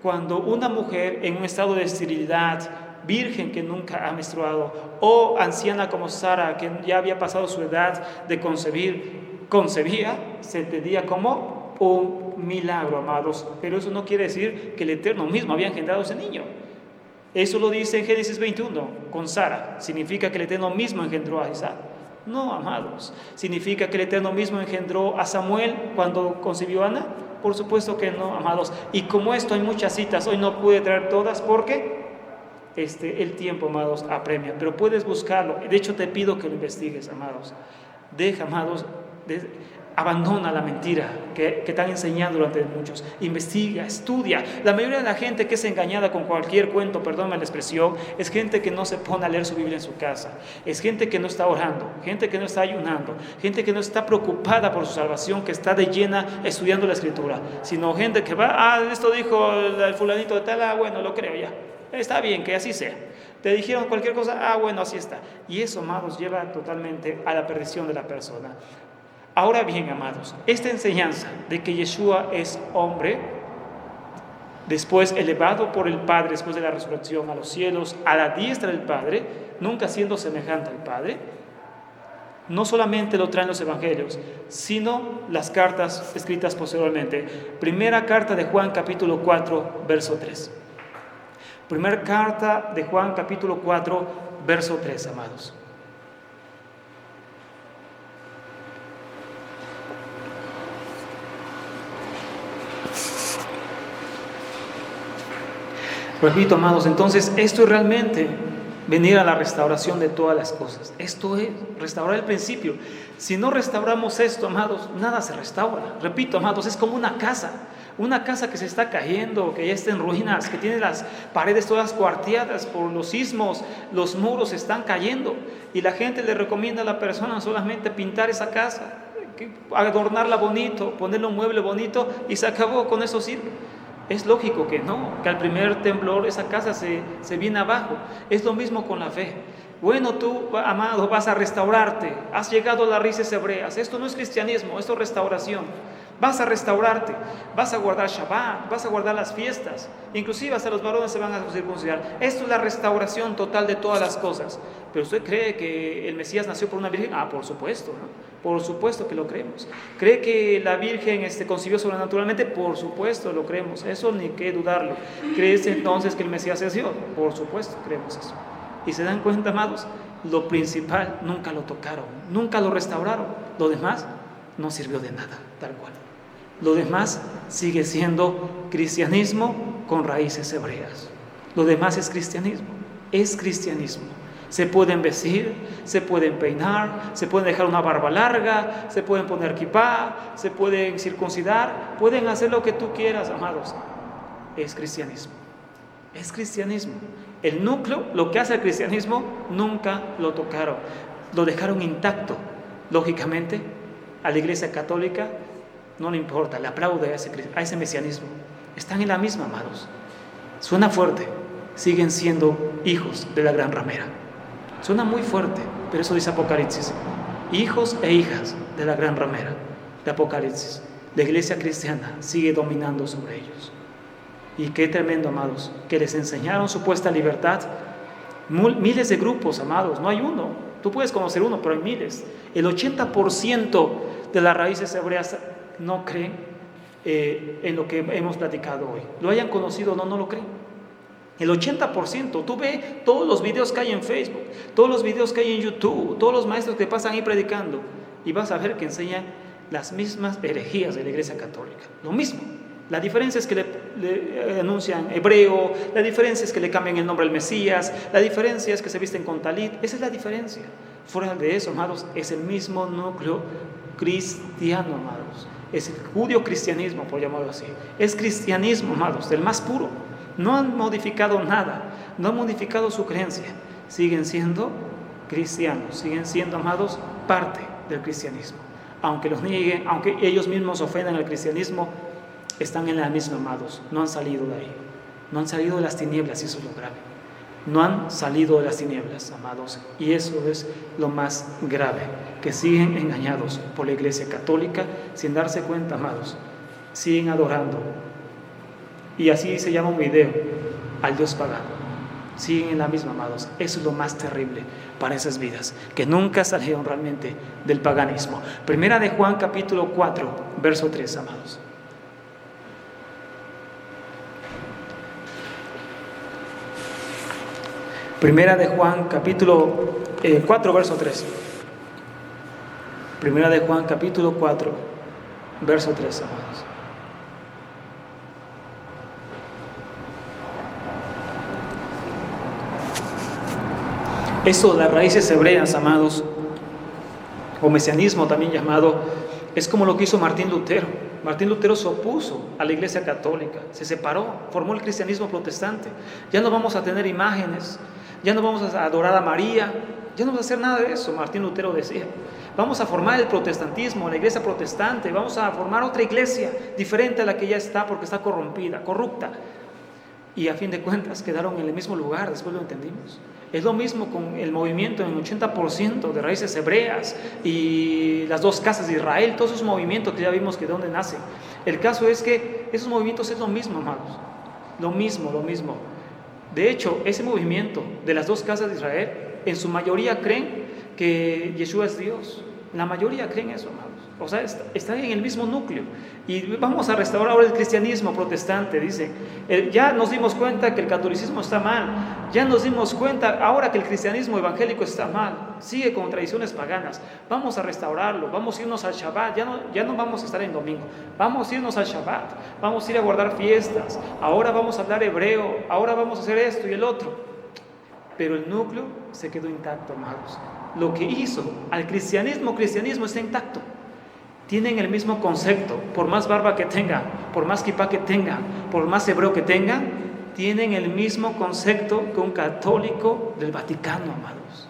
cuando una mujer en un estado de esterilidad, virgen que nunca ha menstruado, o anciana como Sara, que ya había pasado su edad de concebir, concebía, se entendía como un milagro, amados, pero eso no quiere decir que el Eterno mismo había engendrado ese niño. Eso lo dice en Génesis 21 con Sara. ¿Significa que el Eterno mismo engendró a Isaac? No, amados. ¿Significa que el Eterno mismo engendró a Samuel cuando concibió a Ana? Por supuesto que no, amados. Y como esto hay muchas citas, hoy no pude traer todas porque el tiempo, amados, apremia. Pero puedes buscarlo. De hecho, te pido que lo investigues, amados. Deja, amados, abandona la mentira que te han enseñado durante muchos. Investiga, estudia. La mayoría de la gente que es engañada con cualquier cuento, perdóname la expresión, es gente que no se pone a leer su Biblia en su casa. Es gente que no está orando, gente que no está ayunando, gente que no está preocupada por su salvación, que está de llena estudiando la Escritura, sino gente que va, esto dijo el fulanito de tal, bueno, lo creo ya. Está bien, que así sea. Te dijeron cualquier cosa, bueno, así está. Y eso, amados, lleva totalmente a la perdición de la persona. Ahora bien, amados, esta enseñanza de que Yeshua es hombre, después elevado por el Padre, después de la resurrección a los cielos, a la diestra del Padre, nunca siendo semejante al Padre, no solamente lo traen los evangelios, sino las cartas escritas posteriormente. Primera carta de Juan, capítulo 4, verso 3. Primera carta de Juan, capítulo 4, verso 3, amados. Repito, amados, entonces esto es realmente venir a la restauración de todas las cosas. Esto es restaurar el principio. Si no restauramos esto, amados, nada se restaura. Repito, amados, es como una casa que se está cayendo, que ya está en ruinas, que tiene las paredes todas cuarteadas por los sismos, los muros están cayendo y la gente le recomienda a la persona solamente pintar esa casa, adornarla bonito, ponerle un mueble bonito y se acabó, con eso sirve. Es lógico que no, que al primer temblor esa casa se viene abajo. Es lo mismo con la fe. Bueno, tú, amado, vas a restaurarte, has llegado a las raíces hebreas. Esto no es cristianismo, esto es restauración. Vas a restaurarte, vas a guardar Shabbat, vas a guardar las fiestas, inclusive hasta los varones se van a circuncidar. Esto es la restauración total de todas las cosas. Pero ¿usted cree que el Mesías nació por una virgen? Por supuesto, ¿no? Por supuesto que lo creemos. ¿Cree que la Virgen concibió sobrenaturalmente? Por supuesto lo creemos, eso ni que dudarlo. ¿Crees entonces que el Mesías es Dios? Por supuesto creemos eso. Y se dan cuenta, amados, lo principal nunca lo tocaron, nunca lo restauraron. Lo demás no sirvió de nada, tal cual. Lo demás sigue siendo cristianismo con raíces hebreas. Lo demás es cristianismo. Se pueden vestir, se pueden peinar, se pueden dejar una barba larga, se pueden poner kipá, se pueden circuncidar, pueden hacer lo que tú quieras, amados. Es cristianismo. El núcleo, lo que hace el cristianismo, nunca lo tocaron. Lo dejaron intacto. Lógicamente, a la Iglesia Católica no le importa, le aplaude a ese mesianismo. Están en la misma, amados. Suena fuerte, siguen siendo hijos de la gran ramera. Suena muy fuerte, pero eso dice Apocalipsis. Hijos e hijas de la gran ramera de Apocalipsis. La iglesia cristiana sigue dominando sobre ellos. Y qué tremendo, amados, que les enseñaron supuesta libertad. Miles de grupos, amados, no hay uno. Tú puedes conocer uno, pero hay miles. El 80% de las raíces hebreas no creen en lo que hemos platicado hoy. Lo hayan conocido o no, no lo creen. El 80%, tú ve todos los videos que hay en Facebook, todos los videos que hay en YouTube, todos los maestros que pasan ahí predicando, y vas a ver que enseñan las mismas herejías de la Iglesia Católica. Lo mismo. La diferencia es que le anuncian hebreo, la diferencia es que le cambian el nombre al Mesías, la diferencia es que se visten con talit. Esa es la diferencia. Fuera de eso, amados, es el mismo núcleo cristiano, amados. Es el judío cristianismo, por llamarlo así. Es cristianismo, amados, del más puro. No han modificado nada, no han modificado su creencia. Siguen siendo cristianos, siguen siendo, amados, parte del cristianismo. Aunque los nieguen, aunque ellos mismos ofendan al cristianismo, están en la misma, amados. No han salido de ahí. No han salido de las tinieblas, y eso es lo grave. No han salido de las tinieblas, amados. Y eso es lo más grave, que siguen engañados por la Iglesia Católica sin darse cuenta, amados. Siguen adorando. Y así se llama un video, al Dios pagano. Siguen en la misma, amados. Eso es lo más terrible para esas vidas, que nunca salieron realmente del paganismo. Primera de Juan, capítulo 4, verso 3, amados. Primera de Juan, capítulo 4, verso 3. Primera de Juan capítulo 4, verso 3, amados. Eso de las raíces hebreas, amados, o mesianismo también llamado, es como lo que hizo Martín Lutero. Martín Lutero se opuso a la Iglesia Católica, se separó, formó el cristianismo protestante. Ya no vamos a tener imágenes, ya no vamos a adorar a María, ya no vamos a hacer nada de eso, Martín Lutero decía. Vamos a formar el protestantismo, la iglesia protestante, vamos a formar otra iglesia diferente a la que ya está porque está corrompida, corrupta. Y a fin de cuentas quedaron en el mismo lugar, después lo entendimos. Es lo mismo con el movimiento en 80% de raíces hebreas y las dos casas de Israel, todos esos movimientos que ya vimos que de dónde nacen. El caso es que esos movimientos es lo mismo, amados. Lo mismo. De hecho, ese movimiento de las dos casas de Israel, en su mayoría creen que Yeshua es Dios. La mayoría creen eso, amados. O sea, está en el mismo núcleo. Y vamos a restaurar ahora el cristianismo protestante, dice. Ya nos dimos cuenta que el catolicismo está mal. Ya nos dimos cuenta ahora que el cristianismo evangélico está mal. Sigue con tradiciones paganas. Vamos a restaurarlo. Vamos a irnos al Shabbat. Ya no vamos a estar en domingo. Vamos a irnos al Shabbat. Vamos a ir a guardar fiestas. Ahora vamos a hablar hebreo. Ahora vamos a hacer esto y el otro. Pero el núcleo se quedó intacto, amados. Lo que hizo al cristianismo está intacto. Tienen el mismo concepto, por más barba que tengan, por más kipá que tengan, por más hebreo que tengan, tienen el mismo concepto que un católico del Vaticano, amados.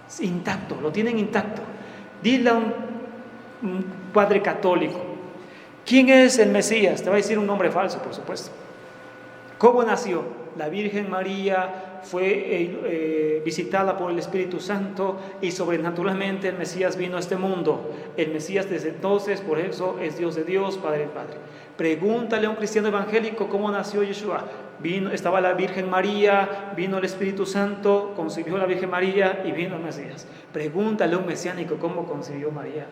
Es intacto, lo tienen intacto. Dile a un padre católico, ¿quién es el Mesías? Te va a decir un nombre falso, por supuesto. ¿Cómo nació? La Virgen María fue visitada por el Espíritu Santo y sobrenaturalmente el Mesías vino a este mundo. El Mesías desde entonces, por eso, es Dios de Dios, Padre del Padre. Pregúntale a un cristiano evangélico cómo nació Yeshua. Estaba la Virgen María, vino el Espíritu Santo, concibió la Virgen María y vino el Mesías. Pregúntale a un mesiánico cómo concibió María.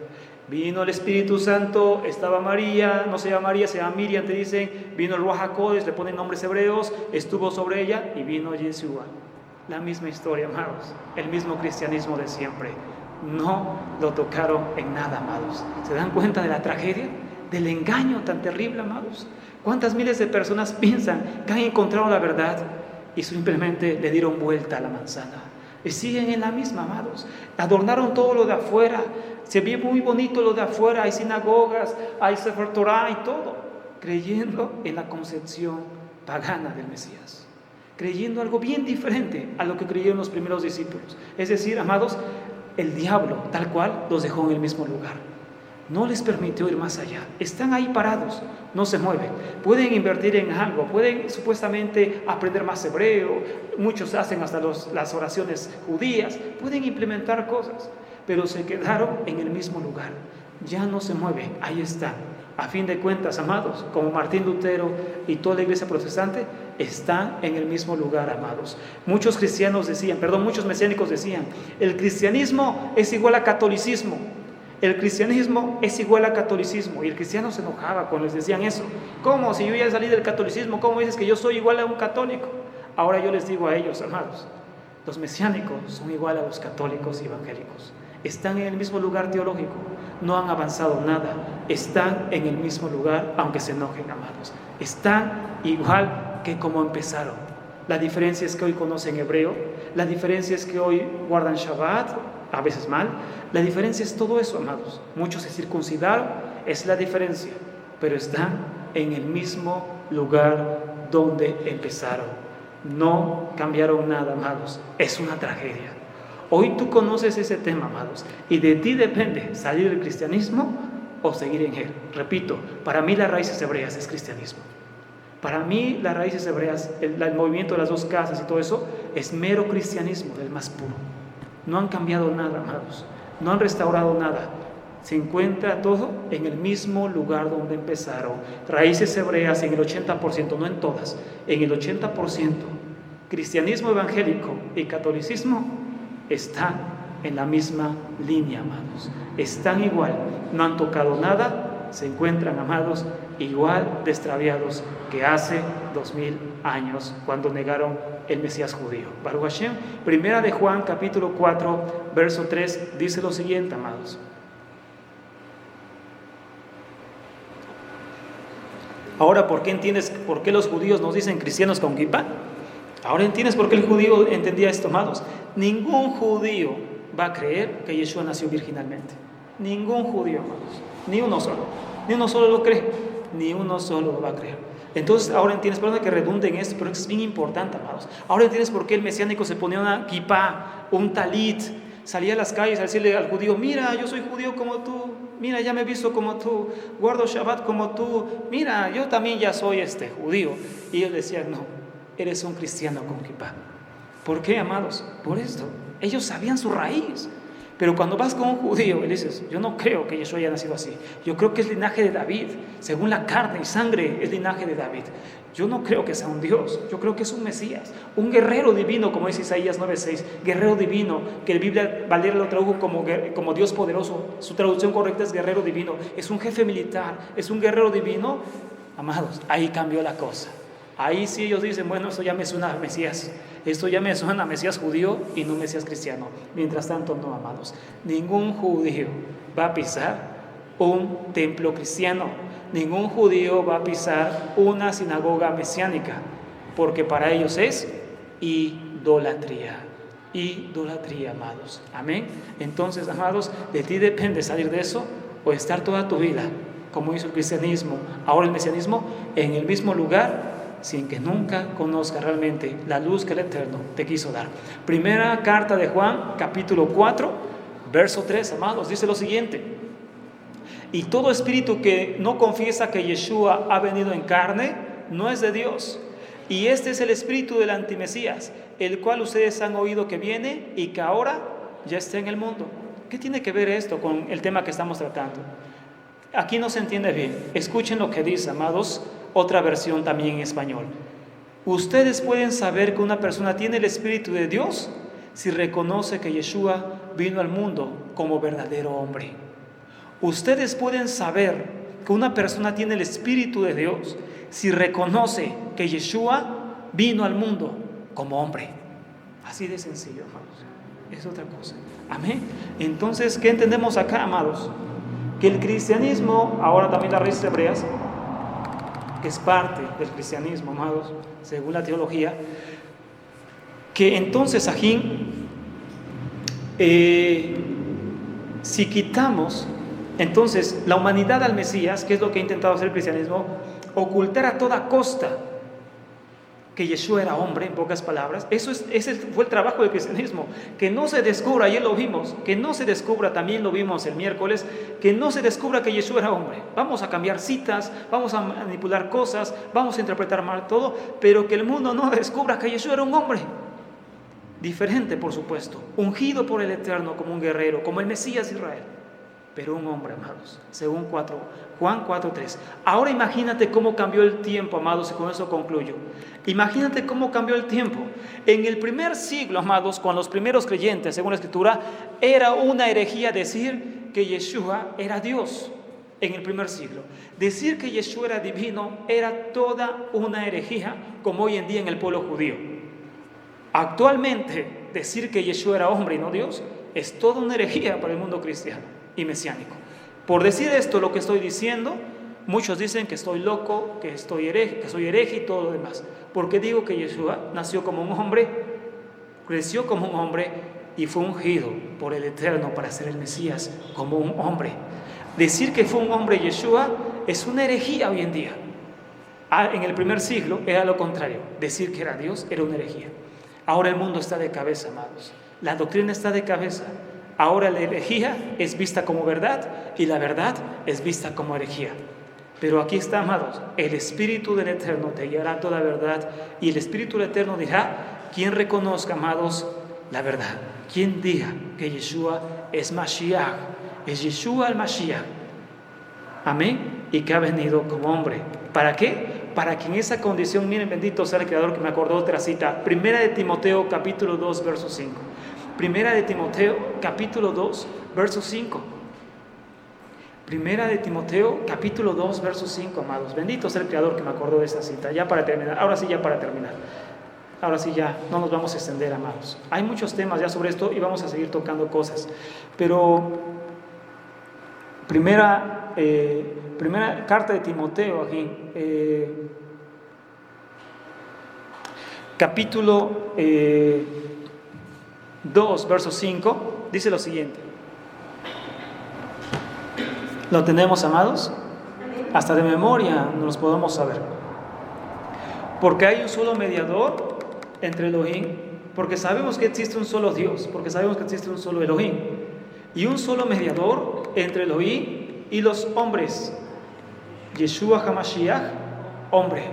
Vino el Espíritu Santo, estaba María, no se llama María, se llama Miriam, te dicen. Vino el Ruach HaKodesh, le ponen nombres hebreos, estuvo sobre ella y vino Yeshua. La misma historia, amados, el mismo cristianismo de siempre. No lo tocaron en nada, amados. ¿Se dan cuenta de la tragedia? Del engaño tan terrible, amados. ¿Cuántas miles de personas piensan que han encontrado la verdad y simplemente le dieron vuelta a la manzana? Y siguen en la misma, amados. Adornaron todo lo de afuera. Se ve muy bonito lo de afuera. Hay sinagogas, hay Sefer Torah y todo. Creyendo en la concepción pagana del Mesías. Creyendo algo bien diferente a lo que creyeron los primeros discípulos. Es decir, amados, el diablo, tal cual, los dejó en el mismo lugar. No les permitió ir más allá. Están ahí parados, no se mueven. Pueden invertir en algo, pueden supuestamente aprender más hebreo. Muchos hacen hasta las oraciones judías. Pueden implementar cosas, pero se quedaron en el mismo lugar. Ya no se mueven, ahí están. A fin de cuentas, amados, como Martín Lutero y toda la iglesia protestante, están en el mismo lugar, amados. Muchos mesiánicos decían, el cristianismo es igual a catolicismo. El cristianismo es igual a catolicismo. Y el cristiano se enojaba cuando les decían eso. ¿Cómo? Si yo ya salí del catolicismo, ¿cómo dices que yo soy igual a un católico? Ahora yo les digo a ellos, amados, los mesiánicos son igual a los católicos y evangélicos. Están en el mismo lugar teológico. No han avanzado nada. Están en el mismo lugar, aunque se enojen, amados. Están igual que como empezaron. La diferencia es que hoy conocen hebreo. La diferencia es que hoy guardan Shabbat, a veces mal. La diferencia es todo eso, amados. Muchos se circuncidaron, es la diferencia, pero están en el mismo lugar donde empezaron. No cambiaron nada, amados. Es una tragedia. Hoy tú conoces ese tema, amados, y de ti depende salir del cristianismo o seguir en él. Repito, para mí las raíces hebreas es cristianismo. Para mí las raíces hebreas, el movimiento de las dos casas y todo eso, es mero cristianismo del más puro. No han cambiado nada, amados. No han restaurado nada. Se encuentra todo en el mismo lugar donde empezaron. Raíces hebreas en el 80%, no en todas, en el 80%. Cristianismo evangélico y catolicismo están en la misma línea, amados. Están igual, no han tocado nada, se encuentran, amados, igual de extraviados que hace 2000 años cuando negaron el Mesías judío. Baruch Hashem, primera de Juan capítulo 4 verso 3 dice lo siguiente, amados. Ahora, ¿por qué entiendes por qué los judíos nos dicen cristianos con kippah? Ahora entiendes por qué el judío entendía esto, amados. Ningún judío va a creer que Yeshua nació virginalmente. Ningún judío, amados. Ni uno solo. Ni uno solo lo cree. Ni uno solo lo va a creer. Entonces ahora entiendes, perdón que redunde en esto, pero es bien importante, amados. Ahora entiendes por qué el mesiánico se ponía una kippah, un talit, salía a las calles a decirle al judío: mira, yo soy judío como tú, mira, ya me he visto como tú, guardo Shabbat como tú, mira, yo también ya soy judío. Y ellos decían: no, eres un cristiano con kippah. ¿Por qué, amados? Por esto. Ellos sabían su raíz. Pero cuando vas con un judío y le dices: yo no creo que Yeshua haya nacido así, yo creo que es linaje de David, según la carne y sangre es linaje de David, yo no creo que sea un Dios, yo creo que es un Mesías, un guerrero divino, como dice Isaías 9:6, guerrero divino, que la Biblia Valera lo tradujo como Dios poderoso. Su traducción correcta es guerrero divino, es un jefe militar, es un guerrero divino. Amados, ahí cambió la cosa. Ahí sí ellos dicen: bueno, esto ya me suena a Mesías, esto ya me suena a Mesías judío y no Mesías cristiano. Mientras tanto, no, amados, ningún judío va a pisar un templo cristiano, ningún judío va a pisar una sinagoga mesiánica, porque para ellos es idolatría. Idolatría, amados. Amén. Entonces, amados, de ti depende salir de eso o estar toda tu vida, como hizo el cristianismo, ahora el mesianismo, en el mismo lugar, sin que nunca conozca realmente la luz que el Eterno te quiso dar. Primera carta de Juan, capítulo 4, verso 3, amados, dice lo siguiente: y todo espíritu que no confiesa que Yeshua ha venido en carne, no es de Dios. Y este es el espíritu del antimesías, el cual ustedes han oído que viene y que ahora ya está en el mundo. ¿Qué tiene que ver esto con el tema que estamos tratando? Aquí no se entiende bien. Escuchen lo que dice, amados, otra versión también en español. Ustedes pueden saber que una persona tiene el Espíritu de Dios si reconoce que Yeshua vino al mundo como verdadero hombre. Ustedes pueden saber que una persona tiene el Espíritu de Dios si reconoce que Yeshua vino al mundo como hombre. Así de sencillo, amados. Es otra cosa. Amén. Entonces, ¿qué entendemos acá, amados? Que el cristianismo, ahora también las raíces hebreas, que es parte del cristianismo, amados, según la teología, que entonces, ajín, si quitamos entonces la humanidad al Mesías, que es lo que ha intentado hacer el cristianismo, ocultar a toda costa que Yeshua era hombre, en pocas palabras. Ese fue el trabajo del cristianismo, que no se descubra, ayer lo vimos, que no se descubra, también lo vimos el miércoles, que no se descubra que Yeshua era hombre. Vamos a cambiar citas, vamos a manipular cosas, vamos a interpretar mal todo, pero que el mundo no descubra que Yeshua era un hombre. Diferente, por supuesto, ungido por el Eterno como un guerrero, como el Mesías de Israel, pero un hombre, amados, según Juan 4:3. Ahora imagínate cómo cambió el tiempo, amados, y con eso concluyo. Imagínate cómo cambió el tiempo. En el primer siglo, amados, con los primeros creyentes, según la Escritura, era una herejía decir que Yeshua era Dios. En el primer siglo, decir que Yeshua era divino era toda una herejía, como hoy en día en el pueblo judío. Actualmente, decir que Yeshua era hombre y no Dios es toda una herejía para el mundo cristiano y mesiánico. Por decir esto, lo que estoy diciendo, muchos dicen que estoy loco, que soy hereje y todo lo demás. Porque digo que Yeshua nació como un hombre, creció como un hombre y fue ungido por el Eterno para ser el Mesías como un hombre. Decir que fue un hombre Yeshua es una herejía hoy en día. En el primer siglo era lo contrario. Decir que era Dios era una herejía. Ahora el mundo está de cabeza, amados. La doctrina está de cabeza. Ahora la herejía es vista como verdad y la verdad es vista como herejía. Pero aquí está, amados, el Espíritu del Eterno te guiará a toda verdad y el Espíritu del Eterno dirá: quien reconozca, amados, la verdad, quien diga que Yeshua es Mashiach, es Yeshua el Mashiach, amén, y que ha venido como hombre. ¿Para qué? Para que en esa condición, miren, bendito sea el Creador, que me acordó otra cita, Primera de Timoteo capítulo 2 verso 5. Primera de Timoteo capítulo 2 verso 5. Primera de Timoteo capítulo 2 verso 5, amados. Bendito sea el Creador que me acordó de esa cita. Ya para terminar, ahora sí ya para terminar. Ahora sí ya, no nos vamos a extender, amados. Hay muchos temas ya sobre esto y vamos a seguir tocando cosas. Pero Primera carta de Timoteo, aquí, capítulo 2, verso 5, dice lo siguiente. ¿Lo tenemos, amados? Hasta de memoria nos los podemos saber. Porque hay un solo mediador entre Elohim, porque sabemos que existe un solo Dios, porque sabemos que existe un solo Elohim, y un solo mediador entre Elohim y los hombres, Yeshua HaMashiach, hombre.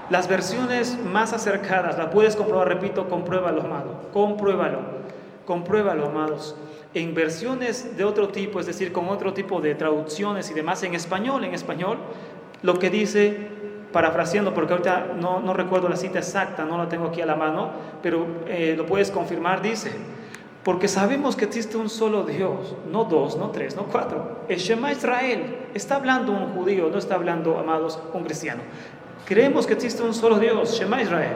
Las versiones más acercadas, la puedes comprobar, repito, compruébalo, amado, compruébalo, amados. En versiones de otro tipo, es decir, con otro tipo de traducciones y demás, en español, lo que dice, parafraseando, porque ahorita no recuerdo la cita exacta, no la tengo aquí a la mano, pero lo puedes confirmar, dice: porque sabemos que existe un solo Dios, no dos, no tres, no cuatro. El Shema Israel, está hablando un judío, no está hablando, amados, un cristiano. Creemos que existe un solo Dios, Shema Israel,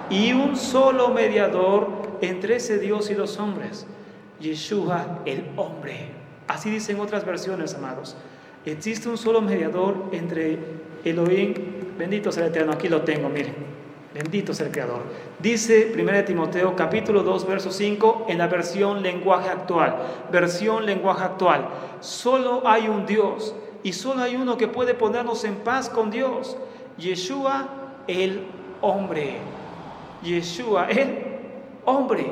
y un solo mediador entre ese Dios y los hombres, Yeshua, el hombre. Así dicen otras versiones, amados. Existe un solo mediador entre Elohim, bendito sea el Eterno, aquí lo tengo, miren, bendito sea el Creador. Dice 1 Timoteo capítulo 2, verso 5, en la versión lenguaje actual. Solo hay un Dios y solo hay uno que puede ponernos en paz con Dios, Yeshua, el hombre. Yeshua, el hombre.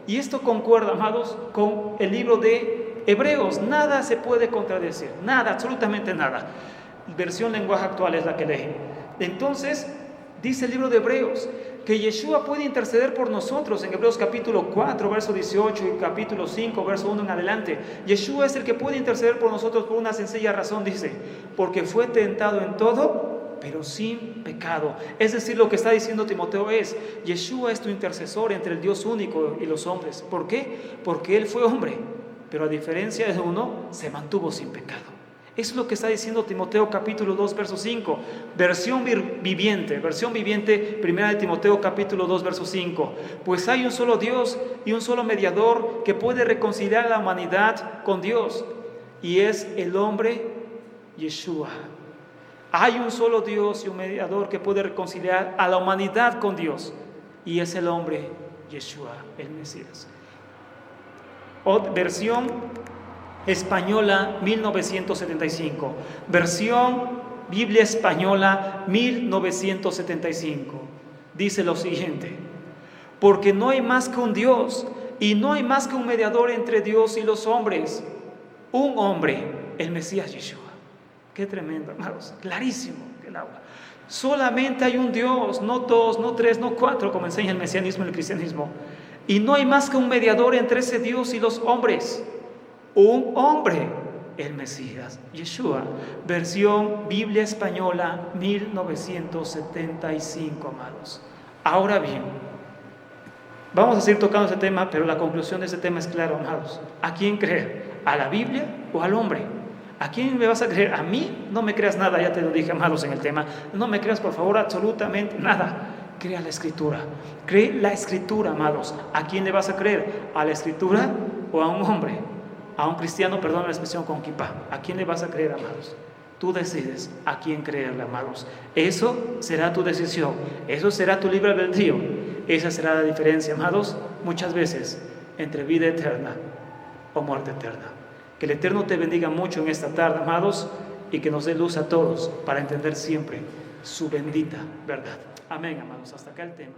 Y esto concuerda, amados, con el libro de Hebreos. Nada se puede contradecir, nada, absolutamente nada. Versión lenguaje actual es la que lee. Entonces, dice el libro de Hebreos que Yeshua puede interceder por nosotros en Hebreos capítulo 4, verso 18 y capítulo 5, verso 1 en adelante. Yeshua es el que puede interceder por nosotros por una sencilla razón, dice: porque fue tentado en todo, pero sin pecado. Es decir, lo que está diciendo Timoteo es: Yeshua es tu intercesor entre el Dios único y los hombres. ¿Por qué? Porque Él fue hombre, pero a diferencia de uno, se mantuvo sin pecado. Eso es lo que está diciendo Timoteo capítulo 2, verso 5. Versión viviente, 1 de Timoteo capítulo 2, verso 5. Pues hay un solo Dios y un solo mediador que puede reconciliar a la humanidad con Dios, y es el hombre Yeshua. Hay un solo Dios y un mediador que puede reconciliar a la humanidad con Dios, y es el hombre Yeshua, el Mesías. Versión española 1975. Versión Biblia española 1975. Dice lo siguiente: porque no hay más que un Dios y no hay más que un mediador entre Dios y los hombres, un hombre, el Mesías Yeshua. Qué tremendo, hermanos, clarísimo el agua. Solamente hay un Dios, no dos, no tres, no cuatro, como enseña el mesianismo y el cristianismo. Y no hay más que un mediador entre ese Dios y los hombres, un hombre, el Mesías, Yeshua. Versión Biblia española 1975, amados. Ahora bien, vamos a seguir tocando ese tema, pero la conclusión de ese tema es clara, amados. ¿A quién creer? ¿A la Biblia o al hombre? ¿A quién me vas a creer? A mí no me creas nada, ya te lo dije, amados, en el tema. No me creas, por favor, absolutamente nada. Crea la Escritura. Cree la Escritura, amados. ¿A quién le vas a creer? ¿A la Escritura o a un hombre? A un cristiano, perdón la expresión, con kippah. ¿A quién le vas a creer, amados? Tú decides a quién creerle, amados. Eso será tu decisión. Eso será tu libre albedrío. Esa será la diferencia, amados, muchas veces, entre vida eterna o muerte eterna. Que el Eterno te bendiga mucho en esta tarde, amados, y que nos dé luz a todos para entender siempre su bendita verdad. Amén, amados. Hasta acá el tema.